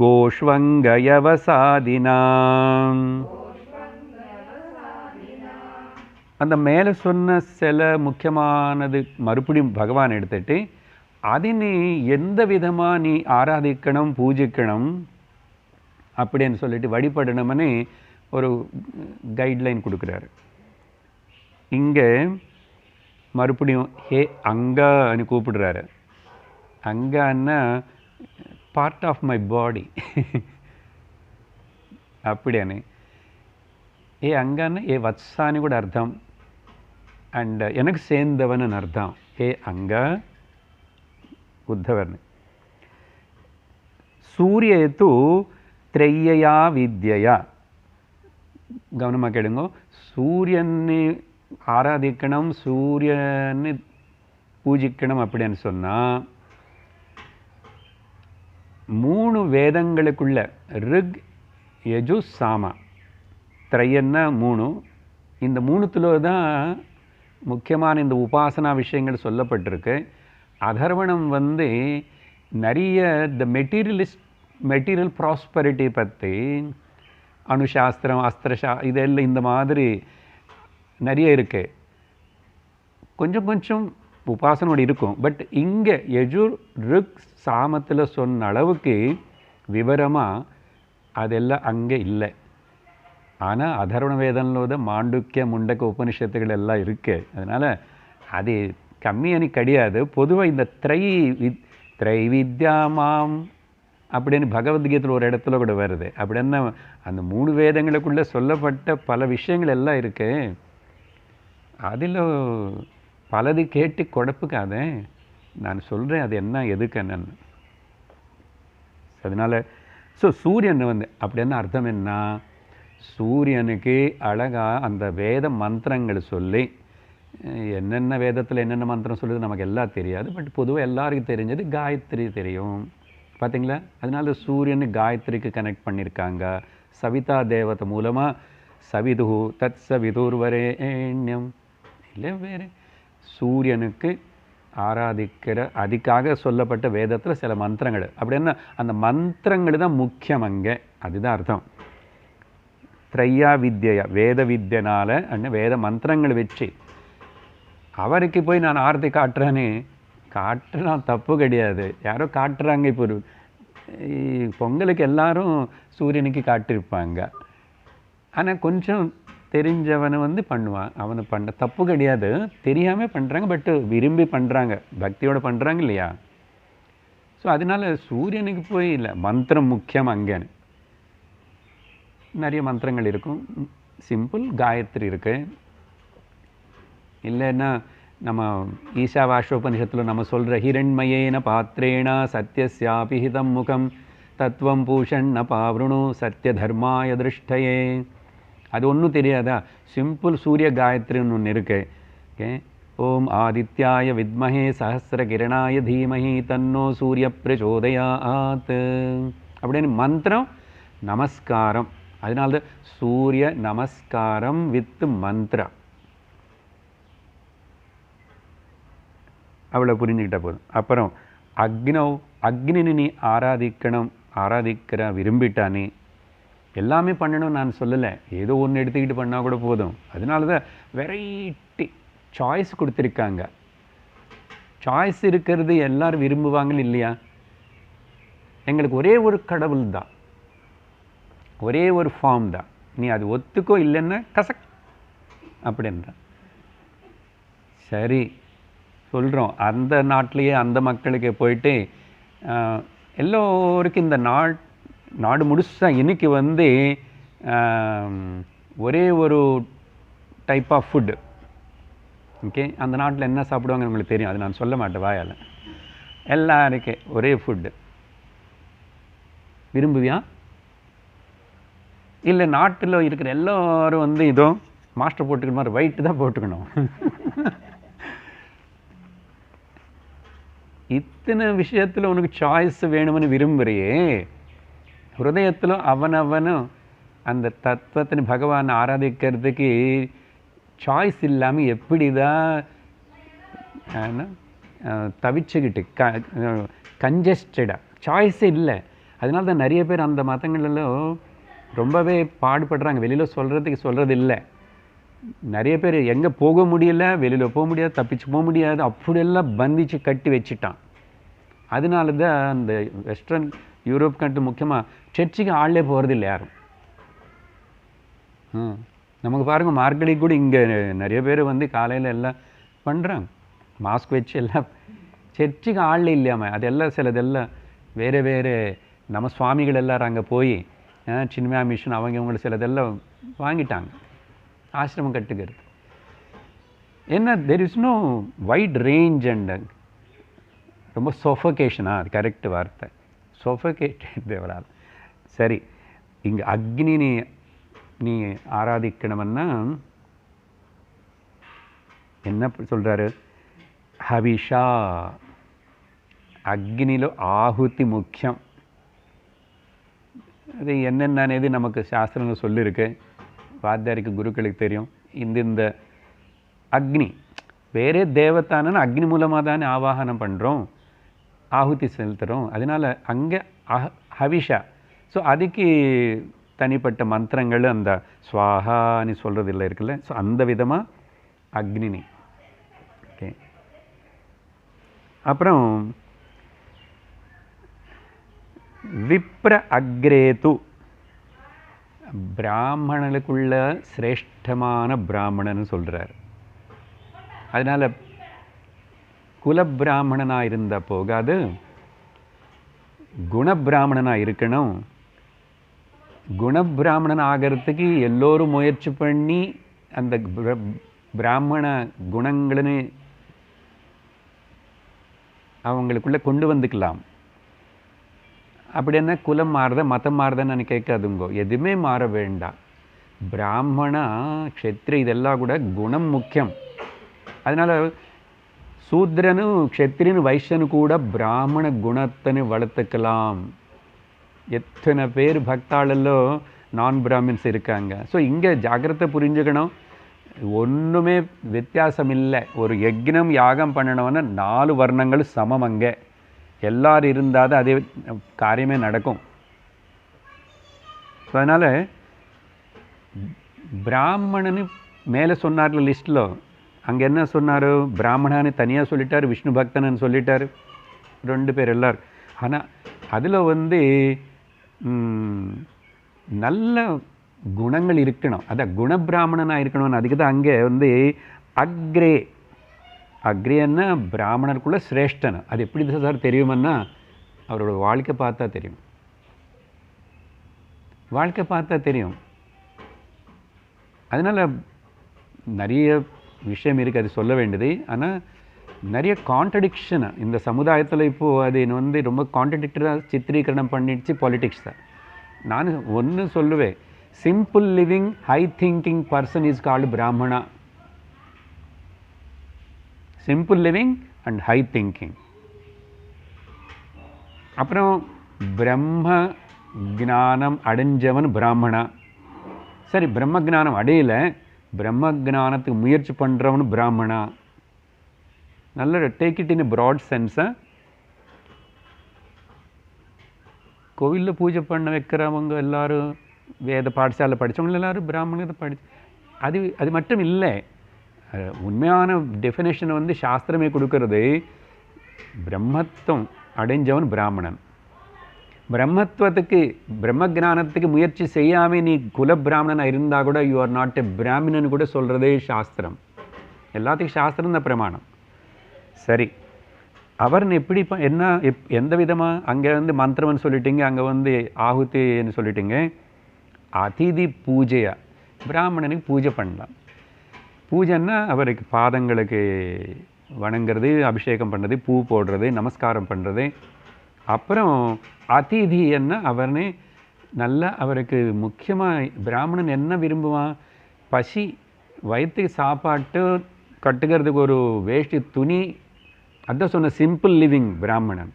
கோஷ்வங்கயவசாதினாம். அந்த மேலே சொன்ன சில முக்கியமானது மறுபடியும் பகவான் எடுத்துட்டு அதை நீ எந்த விதமாக நீ ஆராதிக்கணும், பூஜிக்கணும் அப்படின்னு சொல்லிட்டு வழிபடணும்னு ஒரு கைட்லைன் கொடுக்குறாரு. இங்கே மறுபடியும் ஹே அங்கான்னு கூப்பிடுறாரு. அங்கான்னா பார்ட் ஆஃப் மை பாடி அப்படியானு. ஏ அங்கான்னு ஏ வத்சான்னு கூட அர்த்தம், அண்ட் எனக்கு சேர்ந்தவன் அர்த்தம். ஏ அங்க உத்தவர்னு. சூரியேது த்ரையா வித்யா. கவனமாக கேளுங்க. சூரியனை ஆராதிக்கணும், சூரியனை பூஜிக்கணும் அப்படின்னு சொன்னால் 3 வேதங்களுக்குள்ள ரிக் யஜு சாம த்ரையன்னா 3. இந்த 3த்துல தான் முக்கியமான இந்த உபாசனா விஷயங்கள் சொல்லப்பட்டிருக்கு. அதர்வணம் நிறைய த மெட்டீரியல் ப்ராஸ்பரிட்டி பற்றி, அணுசாஸ்திரம், இதெல்லாம் இந்த மாதிரி நிறைய இருக்குது. கொஞ்சம் கொஞ்சம் உபாசனோடு இருக்கும். பட் இங்கே யஜுர் ரிக் சாமத்தில் சொன்ன அளவுக்கு விவரமாக அதெல்லாம் அங்கே இல்லை. ஆனால் அதர்வண வேதம்ல மாண்டுக்கிய முண்டக்க உபனிஷத்துகள் எல்லாம் இருக்குது. அதனால் அது கம்மியானி கிடையாது. பொதுவாக இந்த திரைவித்யாமாம் அப்படின்னு பகவத்கீதையில் ஒரு இடத்துல கூட வருது. அப்படின்னா அந்த 3 வேதங்களுக்குள்ளே சொல்லப்பட்ட பல விஷயங்கள் எல்லாம் இருக்குது. அதில் பலது கேட்டு குழப்புக்காத, நான் சொல்கிறேன் அது என்ன எதுக்கு என்னன்னு. அதனால் சூரியன் அப்படின்னா அர்த்தம் என்ன, சூரியனுக்கு அழகாக அந்த வேத மந்திரங்கள் சொல்லி, என்னென்ன வேதத்தில் என்னென்ன மந்திரம் சொல்லுது நமக்கு எல்லாம் தெரியாது. பட் பொதுவாக எல்லாருக்கும் தெரிஞ்சது காயத்ரி தெரியும், பார்த்தீங்களா? அதனால சூரியன் காயத்ரிக்கு கனெக்ட் பண்ணியிருக்காங்க. சவிதா தேவதை மூலமாக சவிது தத் சவிதுர்வரேண்யம் இல்லை வேறு சூரியனுக்கு ஆராதிக்கிற அதுக்காக சொல்லப்பட்ட வேதத்தில் சில மந்திரங்கள். அப்படின்னா அந்த மந்திரங்கள் தான் முக்கியம் அங்கே. அதுதான் அர்த்தம். த்ரையா வித்யா வேத வித்யனால் அண்ணன் வேத மந்திரங்கள் வச்சு அவருக்கு போய் நான் ஆரத்தி காட்டுறேன்னு காட்டுறான், தப்பு கிடையாது. யாரோ காட்டுறாங்க. இப்போ ஒரு பொங்கலுக்கு எல்லாரும் சூரியனுக்கு காட்டியிருப்பாங்க. ஆனால் கொஞ்சம் தெரிஞ்சவனை பண்ணுவான், அவனை பண்ண தப்பு கிடையாது. தெரியாமல் பண்ணுறாங்க, பட்டு விரும்பி பண்ணுறாங்க, பக்தியோடு பண்ணுறாங்க இல்லையா? ஸோ அதனால் சூரியனுக்கு போய் இல்லை, மந்திரம் முக்கியம். அங்கேன்னு நிறைய மந்திரங்கள் இருக்கும். சிம்பிள் காயத்ரி இருக்குது. இல்லைன்னா நம்ம ஈஷாவாஷோபனிஷத்தில் நம்ம சொல்கிற ஹிரண்மயேன பாத்திரேண சத்யஸ்யாபிஹிதம் முகம் தத்துவம் பூஷண்ண பாவృணு சத்ய தர்மாய திருஷ்டயே. அது ஒன்றும் தெரியாதா? சிம்பிள் சூரிய காயத்ரின்னு ஒன்று இருக்கு. ஓகே, ஓம் ஆதித்யாய வித்மஹே சஹஸ்ரகிரணாய தீமஹி தன்னோ சூரிய பிரச்சோதயாத் அப்படின்னு மந்திரம் நமஸ்காரம். அதனால்தான் சூரிய நமஸ்காரம் வித் மந்திரம். அவ்வளோ புரிஞ்சுக்கிட்ட போதும். அப்புறம் அக்னினி நீ ஆராதிக்கணும், ஆராதிக்கிற விரும்பிட்டா நீ எல்லாமே பண்ணணும் நான் சொல்லலை, ஏதோ ஒன்று எடுத்துக்கிட்டு பண்ணால் கூட போதும். அதனால தான் வெரைட்டி சாய்ஸ் கொடுத்துருக்காங்க. சாய்ஸ் இருக்கிறது எல்லோரும் விரும்புவாங்கன்னு இல்லையா? எங்களுக்கு ஒரே ஒரு கடவுள் தான், ஒரே ஒரு ஃபார்ம் தான். நீ அது ஒத்துக்கோ இல்லைன்னா கசக் அப்படின்ற. சரி சொல்கிறோம், அந்த நாட்டிலேயே அந்த மக்களுக்கு போயிட்டு எல்லோருக்கும் இந்த நாடு முழுசாக இன்றைக்கி வந்து ஒரே ஒரு டைப் ஆஃப் ஃபுட்டு. ஓகே, அந்த நாட்டில் என்ன சாப்பிடுவாங்கன்னு உங்களுக்கு தெரியும், அது நான் சொல்ல மாட்டேன் வாயால். எல்லாருக்கே ஒரே ஃபுட்டு விரும்புவியா? இல்லை நாட்டில் இருக்கிற எல்லோரும் வந்து இதோ மாஸ்டர் போட்டுக்கிற மாதிரி ஒயிட்டு தான் போட்டுக்கணும். இத்தனை விஷயத்தில் உனக்கு சாய்ஸ் வேணும்னு விரும்புகிறியே, ஹிருதயத்தில் அவனவனும் அந்த தத்துவத்தின் பகவானை ஆராதிக்கிறதுக்கு சாய்ஸ் இல்லாமல் எப்படி தான் தவிச்சுக்கிட்டு கன்ஜஸ்டடாக சாய்ஸே இல்லை. அதனால தான் நிறைய பேர் அந்த மதங்களிலும் ரொம்பவே பாடுபடுறாங்க. வெளியில் சொல்கிறது இல்லை. நிறைய பேர் எங்கே போக முடியல, வெளியில் போக முடியாது, தப்பிச்சு போக முடியாது, அப்படியெல்லாம் பந்திச்சு கட்டி வச்சுட்டான். அதனால தான் அந்த வெஸ்டர்ன் யூரோப் கண்ட்ரி முக்கியமாக சர்ச்சுக்கு ஆளே போகிறதில்லை யாரும். நமக்கு பாருங்கள், மார்கழி கூட இங்கே நிறைய பேர் வந்து காலையில் எல்லாம் பண்ணுறாங்க, மாஸ்க் வச்சு எல்லாம். சர்ச்சுக்கு ஆள் இல்லையாமல் அதெல்லாம் சிலதெல்லாம் வேறு வேறு நம்ம சுவாமிகள் எல்லாரும் அங்கே போய் சின்மயா மிஷன் அவங்கள சிலதெல்லாம் வாங்கிட்டாங்க, ஆசிரமம் கட்டுக்கிறது. என்ன, there is no wide range and ரொம்ப சொஃபகேஷனா, அது கரெக்ட் வார்த்தை, சொஃபகேட்டட் தேவரால். சரி, இங்கே அக்னி நீ ஆராதிக்கணும்னா என்ன சொல்கிறாரு? ஹவிஷா, அக்னிలో ஆகுதி முக்கியம். அது என்னென்னது நமக்கு சாஸ்திரங்கள் சொல்லியிருக்கு, வாத்தியாருக்கு குருக்களுக்கு தெரியும். இந்த அக்னி வேறே தேவத்தானு அக்னி மூலமாக தானே ஆவாகனம் பண்ணுறோம், ஆகுதி செலுத்துகிறோம். அதனால் அங்கே ஹவிஷா. ஸோ அதுக்கு தனிப்பட்ட மந்திரங்கள் அந்த ஸ்வாஹான்னு சொல்கிறது இல்லை இருக்குல்ல. ஸோ அந்த விதமாக அக்னினி. ஓகே, அப்புறம் விப்ர அக்ரேது, பிராமணனுக்குள்ள சிரேஷ்டமான பிராமணன்னு சொல்கிறார். அதனால் குலப்பிராமணனாக இருந்தால் போகாது, குணப்பிராமணனாக இருக்கணும். குணப்பிராமணன் ஆகிறதுக்கு எல்லோரும் முயற்சி பண்ணி அந்த பிராமண குணங்கள்னு அவங்களுக்குள்ளே கொண்டு வந்துக்கலாம். அப்படி என்ன குலம் மாறுத மதம் மாறுதான்னு கேட்காதுங்கோ, எதுவுமே மாற வேண்டாம். பிராமணா க்ஷத்ரி இதெல்லாம் கூட குணம் முக்கியம். அதனால் சூத்ரனு க்ஷத்ரியனு வைஷ்யனு கூட பிராமண குணத்தனை வளர்த்துக்கலாம். எத்தனை பேர் பக்தாளல்லோ நான் பிராமின்ஸ் இருக்காங்க. ஸோ இங்கே ஜாக்கிரதை புரிஞ்சுக்கணும், ஒன்றுமே வித்தியாசம் இல்லை. ஒரு யக்னம் யாகம் பண்ணணும்னா 4 வர்ணங்கள் சமம். அங்கே எல்லாரும் இருந்தால் தான் அதே காரியமே நடக்கும். ஸோ அதனால் பிராமணனு மேலே சொன்னார்ல லிஸ்ட்டில், அங்கே என்ன சொன்னார்? பிராமணான்னு தனியாக சொல்லிட்டார், விஷ்ணு பக்தனன்னு சொல்லிட்டார், 2 பேர் எல்லோரும். ஆனால் அதில் வந்து நல்ல குணங்கள் இருக்கணும், அதான் குணபிராமணனாக இருக்கணும்னு. அதுக்கு தான் அங்கே வந்து அக்ரே, அக்ரேன்னா பிராமணருக்குள்ளே சிரேஷ்டன். அது எப்படி சார் தெரியுமன்னா, அவரோட வாழ்க்கை பார்த்தா தெரியும், வாழ்க்கை பார்த்தா தெரியும். அதனால் நிறைய விஷயம் இருக்குது, அது சொல்ல வேண்டியது. ஆனால் நிறைய கான்ட்ரடிக்ஷன் இந்த சமுதாயத்தில் இப்போது அது வந்து ரொம்ப கான்ட்ரடிக்டராக சித்திரீகரணம் பண்ணிடுச்சு பாலிட்டிக்ஸ் தான். நான் ஒன்று சொல்லுவேன், simple living high thinking person is called Brahmana. Simple living and high thinking. அப்புறம் பிரம்ம ஞானம் அடைஞ்சவன் பிராமணா. சரி, பிரம்ம ஞானம் அடையலை, பிரம்ம ஞானத்துக்கு முயற்சி பண்ணுறவனு பிராமணா. நல்ல டேக் இட் இன் ப்ராட் சென்ஸை. கோவிலில் பூஜை பண்ண வைக்கிறவங்க எல்லாரும், வேத பாடசாலை படித்தவங்க எல்லோரும் பிராமணத்தை அது மட்டும் இல்லை. உண்மையான டெஃபினேஷனை வந்து சாஸ்திரமே கொடுக்கறது, பிரம்மத்துவம் அடைஞ்சவன் பிராமணன். பிரம்மத்துவத்துக்கு பிரம்ம ஞானத்துக்கு முயற்சி செய்யாமல் நீ குல பிராமணனாக இருந்தால் கூட யூ ஆர் நாட் எ பிராமணன் கூட சொல்கிறதே சாஸ்திரம். எல்லாத்துக்கும் சாஸ்திரம் தான் பிரமாணம். சரி, அவர் எப்படி என்ன எந்த விதமாக அங்கே வந்து மந்திரம்னு சொல்லிட்டீங்க, அங்கே வந்து ஆகுத்தின்னு சொல்லிட்டீங்க. அதிதி பூஜையா பிராமணனுக்கு பூஜை பண்ணலாம். பூஜைன்னா அவருக்கு பாதங்களுக்கு வணங்குறது, அபிஷேகம் பண்ணுறது, பூ போடுறது, நமஸ்காரம் பண்ணுறது. அப்புறம் அதிதி என்ன அவர்னே நல்லா அவருக்கு முக்கியமாக பிராமணன் என்ன விரும்புவான், பசி வயிற்றுக்கு சாப்பாட்டு கட்டுக்கிறதுக்கு ஒரு வேஷ்டி துணி, அதான் சொன்ன சிம்பிள் லிவிங் பிராமணன்.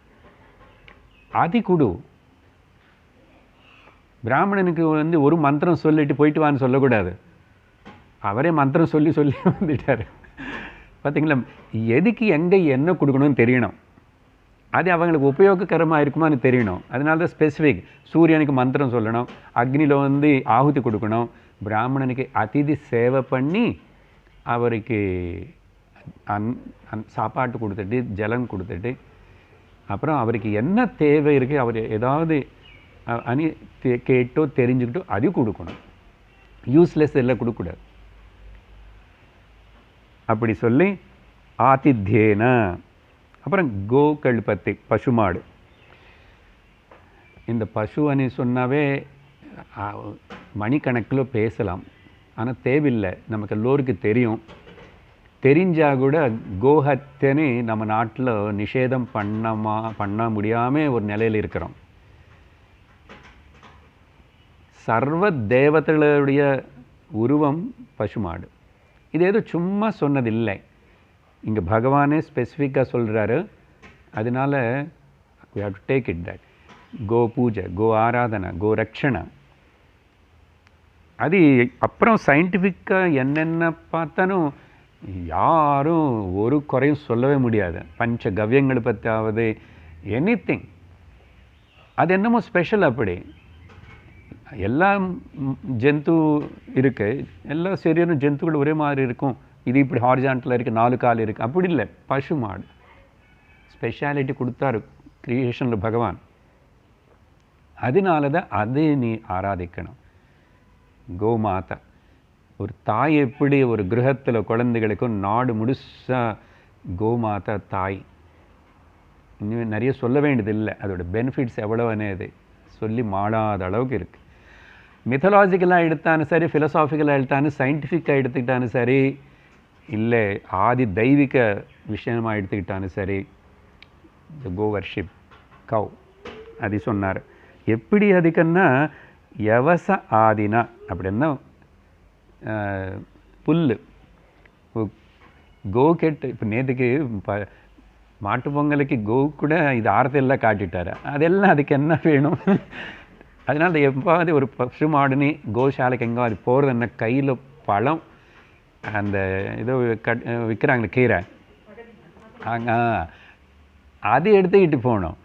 அது கொடு. பிராமணனுக்கு வந்து ஒரு மந்திரம் சொல்லிட்டு போயிட்டு வான்னு சொல்லக்கூடாது. அவரே மந்திரம் சொல்லி சொல்லி வந்துட்டார். பார்த்தீங்களா, எதுக்கு எங்கே என்ன கொடுக்கணும்னு தெரியணும். அது அவங்களுக்கு உபயோககரமாக இருக்குமான்னு தெரியணும். அதனால தான் ஸ்பெசிஃபிக். சூரியனுக்கு மந்திரம் சொல்லணும், அக்னியில் வந்து ஆகுதி கொடுக்கணும், பிராமணனுக்கு அதிதி சேவை பண்ணி அவருக்கு சாப்பாட்டு கொடுத்துட்டு ஜலம் கொடுத்துட்டு, அப்புறம் அவருக்கு என்ன தேவை இருக்குது, அவர் ஏதாவது கேட்டோ தெரிஞ்சுக்கிட்டோ அது கொடுக்கணும். யூஸ்லெஸ் எல்லாம் கொடுக்கக்கூடாது. அப்படி சொல்லி ஆதித்யேன. அப்புறம் கோக்கள் பற்றி, பசுமாடு. இந்த பசுன்னு சொன்னாவே மணிக்கணக்கில் பேசலாம், ஆனால் தேவையில்லை. நமக்கு எல்லோருக்கு தெரியும். தெரிஞ்சால் கூட கோஹத்தியன்னு நம்ம நாட்டில் நிஷேதம் பண்ண முடியாமல் ஒரு நிலையில் இருக்கிறோம். சர்வ தேவதைகளுடைய உருவம் பசுமாடு. இது ஏதோ சும்மா சொன்னதில்லை, இங்கே பகவானே ஸ்பெசிஃபிக்காக சொல்கிறாரு. அதனால we have to take it that கோ பூஜை, கோ ஆராதனை, கோ ரக்ஷணை. அது அப்புறம் சயின்டிஃபிக்காக என்னென்ன பார்த்தாலும் யாரும் ஒரு குறையும் சொல்லவே முடியாது. பஞ்ச கவ்யங்களை பற்றியாவது எனி திங், அது என்னமோ ஸ்பெஷல். அப்படி எல்லா ஜந்து இருக்குது, எல்லா சரீரம் ஜந்துக்கள் ஒரே மாதிரி இருக்கும். இது இப்படி ஹாரிஜான்டலாக இருக்குது, 4 கால் இருக்குது, அப்படி இல்லை. பசு மாடு ஸ்பெஷாலிட்டி கொடுத்தாரு கிரியேஷனில் பகவான். அதனால தான் அது நீ ஆராதிக்கணும். கோமாதா ஒரு தாய் எப்படி ஒரு கிரகத்தில் குழந்தைகளுக்கும் நாடு முழுசாக கோமாதா தாய். இன்னும் நிறைய சொல்ல வேண்டியதில்லை, அதோட பெனிஃபிட்ஸ் எவ்வளோன்னு இது சொல்லி மாடாத அளவுக்கு இருக்குது. மித்தலாஜிக்கலாக எடுத்தாலும் சரி, ஃபிலசாஃபிக்கலாக எடுத்தாலும், சயின்டிஃபிக்காக எடுத்துக்கிட்டாலும் சரி, இல்லை ஆதி தெய்வீக விஷயமாக எடுத்துக்கிட்டாலும் சரி, இந்த கோ வர்ஷிப் கவ் அது சொன்னார். எப்படி அதுக்குன்னா யவச ஆதினா அப்படின்னா புல். கோ கேட்டு இப்போ நேற்றுக்கு மாட்டு பொங்கலுக்கு கோ கூட இது ஆரத்தையெல்லாம் காட்டிட்டார். அதெல்லாம் அதுக்கு என்ன வேணும். அதனால் எப்பாவது ஒரு பசு மாடுனி கோசாலைக்கு எங்கே அது போகிறது என்ன, கையில் பழம் அந்த ஏதோ விற்கிறாங்களே கீரை, அது எடுத்துக்கிட்டு போகணும்.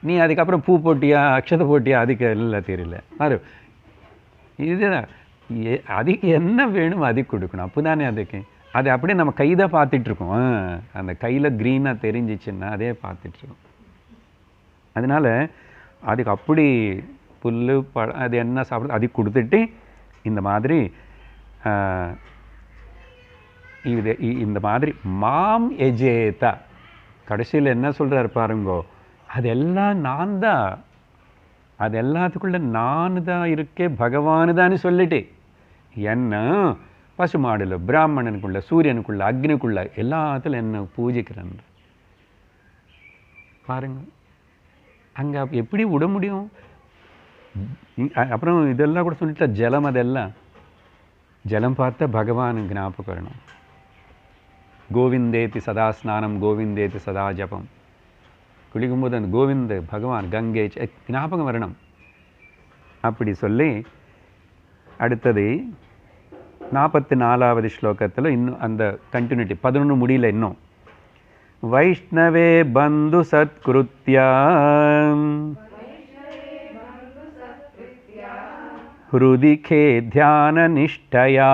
நீ அதுக்கப்புறம் பூ போட்டியா அக்ஷதை போட்டியா அதுக்கு எல்லாம் தெரியல. பாரு, இதுதான் அதுக்கு என்ன வேணும் அதுக்கு கொடுக்கணும். அப்போ தானே அதுக்கு அது அப்படியே நம்ம கை தான் பார்த்துட்ருக்கோம். அந்த கையில் க்ரீனாக தெரிஞ்சிச்சுன்னா அதே பார்த்துட்ருக்கோம். அதனால் அதுக்கு அப்படி புல் பழம் அது என்ன சாப்பிடுது அதுக்கு கொடுத்துட்டு இந்த மாதிரி இது இந்த மாதிரி மாம் எஜேதா கடைசியில் என்ன சொல்கிறார் பாருங்கோ, அதெல்லாம் நான் தான், அது எல்லாத்துக்குள்ள நான் தான் இருக்கே பகவானு தான் சொல்லிட்டு என்ன பசுமாடில் பிராமணனுக்குள்ள சூரியனுக்குள்ள அக்னிக்குள்ள எல்லாத்துல என்ன பூஜிக்கிறேன் பாருங்க. அங்கே எப்படி விட முடியும்? அப்புறம் இதெல்லாம் கூட சொல்லிட்டா ஜலம், அதெல்லாம் ஜலம் பார்த்தா பகவான் ஞாபகம் வரணும். கோவிந்தேதி சதா ஸ்நானம் கோவிந்தேதி சதா ஜபம். குளிக்கும்போது அந்த கோவிந்த பகவான் கங்கை ஞாபகம் வரணும். அப்படி சொல்லி அடுத்தது 44வது ஸ்லோகத்தில் இன்னும் அந்த கண்டினியூட்டி 11 முடியல இன்னும். வைஷ்ணவே பந்து சத்கிருத்யா ஹ்ருதி கே தியான நிஷ்டயா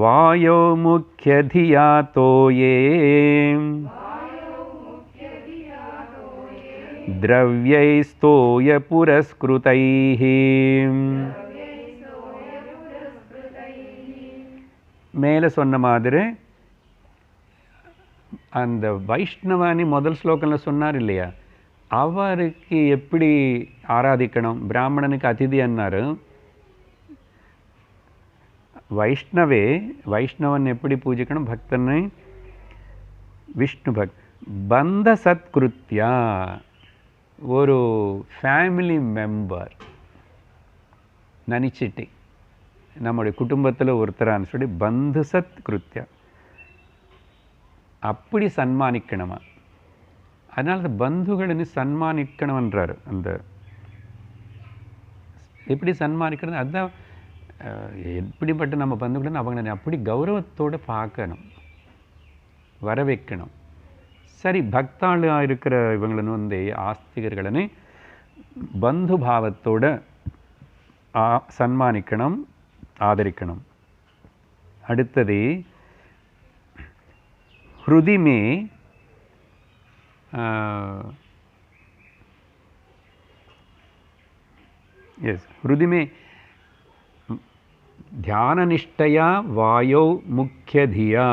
வாயோ முக்கிய தியா தோயே திரவ்யைஸ்தோய புரஸ்கிருதைஹ. மேலே சொன்ன மாதிரி அந்த வைஷ்ணவானி முதல் ஸ்லோகத்தில் சொன்னார் இல்லையா, அவருக்கு எப்படி ஆராதிக்கணும், பிராமணனுக்கு அதிதி என்னாரு, வைஷ்ணவே வைஷ்ணவன் எப்படி பூஜிக்கணும், பக்தனை விஷ்ணு பந்த சத்கிருத்யா ஒரு ஃபேமிலி மெம்பர் நினச்சிட்டு நம்முடைய குடும்பத்தில் ஒருத்தரான்னு சொல்லி பந்து சத்கிருத்யா அப்படி சன்மானிக்கணுமா. அதனால அந்த பந்துகளை சன்மானிக்கணும்ன்றார். அந்த எப்படி சன்மானிக்கிறது, அதுதான் எப்படிப்பட்ட நம்ம பந்துகளை அவங்க அப்படி கௌரவத்தோடு பார்க்கணும், வர வைக்கணும். சரி, பக்தாளாக இருக்கிற இவங்களை ஆஸ்திகர்களை பந்து பாவத்தோடு சன்மானிக்கணும், ஆதரிக்கணும். அடுத்தது ஹ்ருதி மே ஹ்ருதி மே தியான நிஷ்டயா வாயோ முக்கிய தியா.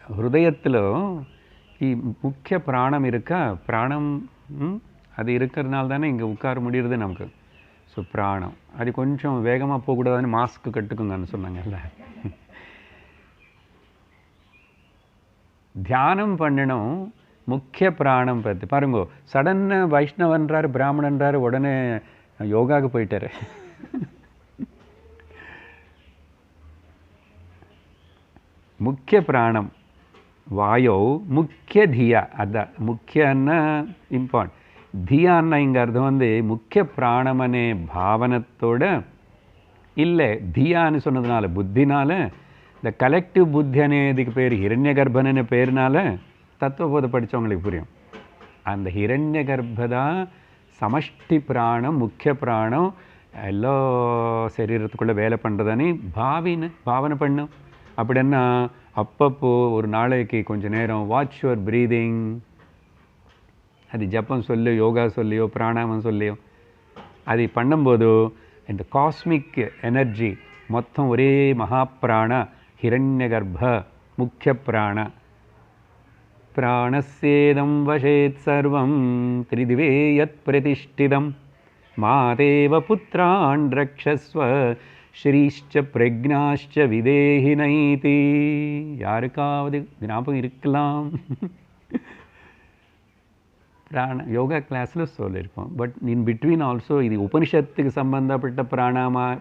ஹிருதயத்தில் முக்கிய பிராணம் இருக்கா, பிராணம் அது இருக்கிறதுனால தானே இங்கே உட்கார முடியுறது நமக்கு. ஸோ பிராணம் அது கொஞ்சம் வேகமாக போகக்கூடாதுன்னு மாஸ்க்கு கட்டுக்குங்கன்னு சொன்னாங்கல்ல. தியானம் பண்ணணும், முக்கிய பிராணம் பற்றி பாருங்கோ. சடன்னு வைஷ்ணவன்றார் பிராமணன்றார் உடனே யோகாவுக்கு போயிட்டார். முக்கிய பிராணம் வாயோ முக்கிய தியா, அதான் முக்கியன்னா இம்பார்ட்டன்ட். தியான்னா இங்கே அர்த்தம் முக்கிய பிராணமனே பாவனத்தோட இல்லை, தியான்னு சொன்னதுனால புத்தினால இந்த கலெக்டிவ் புத்தி அனேதுக்கு பேர் ஹிரண்ய கர்ப்பன்னு பேர்னால தத்துவபோதை படித்தவங்களுக்கு புரியும். அந்த ஹிரண்ய கர்ப்பதான் சமஷ்டி பிராணம், முக்கிய பிராணம் எல்லா சரீரத்துக்குள்ளே வேலை பண்ணுறதானே பாவனை பண்ணும். அப்படின்னா அப்பப்போ ஒரு நாளைக்கு கொஞ்சம் நேரம் வாட்ச் யுவர் ப்ரீதிங், அது ஜப்பம் சொல்லியோ யோகா சொல்லியோ பிராணாமம் சொல்லியோ அது பண்ணும்போது இந்த காஸ்மிக் எனர்ஜி மொத்தம் ஒரே மகாபிராண ஹிரண்ய கர்ப்ப முக்கிய பிராண பிராணசேதம் வசேத் சர்வம் திரிதிவே யத் பிரதிஷ்டிதம் மாதேவ புத்ரான் ரக்ஷஸ்வ ஸ்ரீஷ்ச பிரக்ஞாஷ்ச விதேஹி நைதி. யாருக்காவது ஞாபகம் இருக்கலாம், யோகா கிளாஸில் சொல்லியிருப்போம். பட் இன் பிட்வீன் ஆல்சோ இது உபனிஷத்துக்கு சம்பந்தப்பட்ட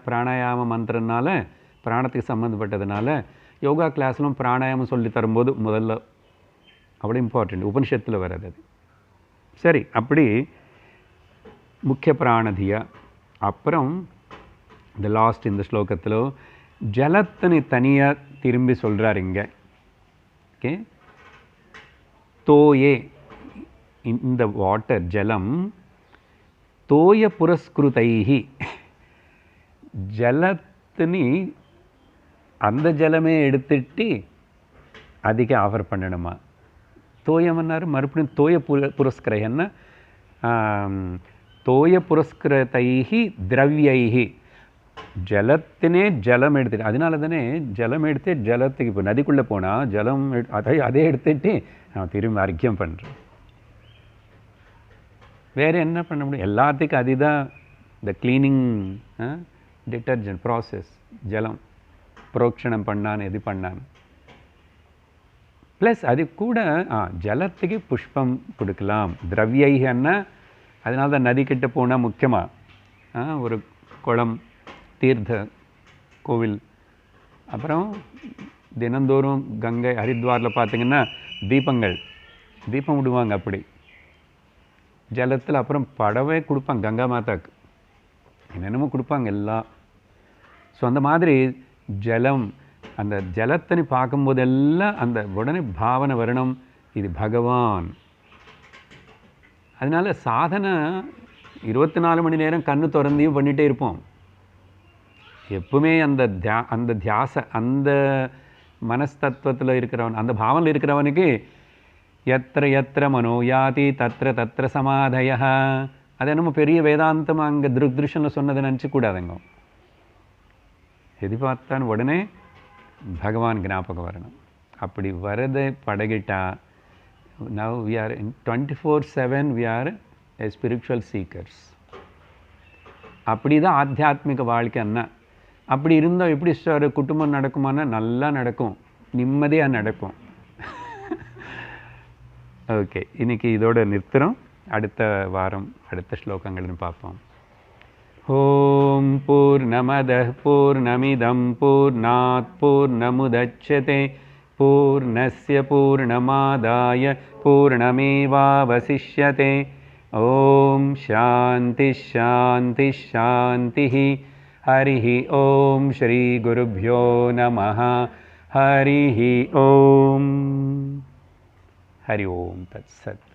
பிராணாயாம மந்திரனால, பிராணத்துக்கு சம்மந்தப்பட்டதுனால யோகா கிளாஸ்லும் பிராணாயாமம் சொல்லி தரும்போது முதல்ல அவ்வளோ இம்பார்ட்டண்ட், உபனிஷத்தில் வர்றது அது. சரி, அப்படி முக்கிய பிராணதியா. அப்புறம் இந்த லாஸ்ட் இந்த ஸ்லோகத்தில் ஜலத்தினை தனியாக திரும்பி சொல்கிறார் இங்கே. ஓகே, தோயே இந்த வாட்டர் ஜலம் தோய புரஸ்கிருதைஹி, ஜலத்தினி அந்த ஜலமே எடுத்துட்டு அதிக ஆஃபர் பண்ணணுமா. தோயம்னாரு மறுபடியும் தோய புரஸ்கிரயன்னா தோய புரஸ்கிருதைஹி திரவியைஹி, ஜலத்தினே ஜலம் எடுத்துட்டு, அதனால தானே ஜலம் எடுத்து ஜலத்துக்கு இப்போ நதிக்குள்ளே போனால் ஜலம் அதே எடுத்துட்டு நான் திரும்பி அர்க்கியம் பண்ணுறேன். வேறு என்ன பண்ண முடியும், எல்லாத்துக்கும் அதுதான் இந்த க்ளீனிங் டிட்டர்ஜென்ட் ப்ராசஸ். ஜலம் புரோக்ஷணம் பண்ணான்னு எது பண்ணான்னு ப்ளஸ் அது கூட ஜலத்துக்கு புஷ்பம் கொடுக்கலாம். திரவியைன்னா அதனால தான் நதி கிட்ட போனால் முக்கியமாக ஒரு குளம் தீர்த்த கோவில். அப்புறம் தினந்தோறும் கங்கை ஹரித்வாரில் பார்த்திங்கன்னா தீபம் விடுவாங்க அப்படி ஜலத்தில். அப்புறம் படவே கொடுப்பாங்க கங்கா மாதாக்கு, என்னென்னமோ கொடுப்பாங்க எல்லாம். ஸோ அந்த மாதிரி ஜலம், அந்த ஜலத்தை பார்க்கும்போதெல்லாம் அந்த உடனே பாவனை வரணும், இது பகவான். அதனால் சாதனை 24 மணி நேரம் கண்ணு திறந்தையும் பண்ணிகிட்டே இருப்போம். எப்பவுமே அந்த தியாச, அந்த மனஸ்தத்துவத்தில் இருக்கிறவன், அந்த பாவனையில் இருக்கிறவனுக்கு எத்திர எத்திர மனோயாதி தத்திர தத்திர சமாதய, அது என்னமோ பெரிய வேதாந்தம் அங்கே திருஷ்டில் சொன்னதை நினச்சி கூடாதுங்க. எது பார்த்தாலும் உடனே பகவான் ஞாபகம் வரணும். அப்படி வரதை பழகிட்டா, now we are in 24/7 we are a spiritual seekers. அப்படி தான் ஆத்தியாத்மிக வாழ்க்கை. அண்ணா அப்படி இருந்தால் எப்படி சார் குடும்பம் நடக்குமானா நல்லா நடக்கும், நிம்மதியாக நடக்கும். ஓகே, இன்றைக்கி இதோட நிறுத்துகிறோம். அடுத்த வாரம் அடுத்த ஸ்லோகங்கள்னு பார்ப்போம். ஓம் பூர்ணமதః பூர்ணமிதம் பூர்ணாத் பூர்ணமுதச்யதே பூர்ணஸ்ய பூர்ணமாதாய பூர்ணமேவாவசிஷ்யதே. ஓம் சாந்தி சாந்தி சாந்தி. ஹரி ஓம் ஸ்ரீ குருப்யோ நமः. ஹரி ஓம். ஹரி ஓம் தத் சத்.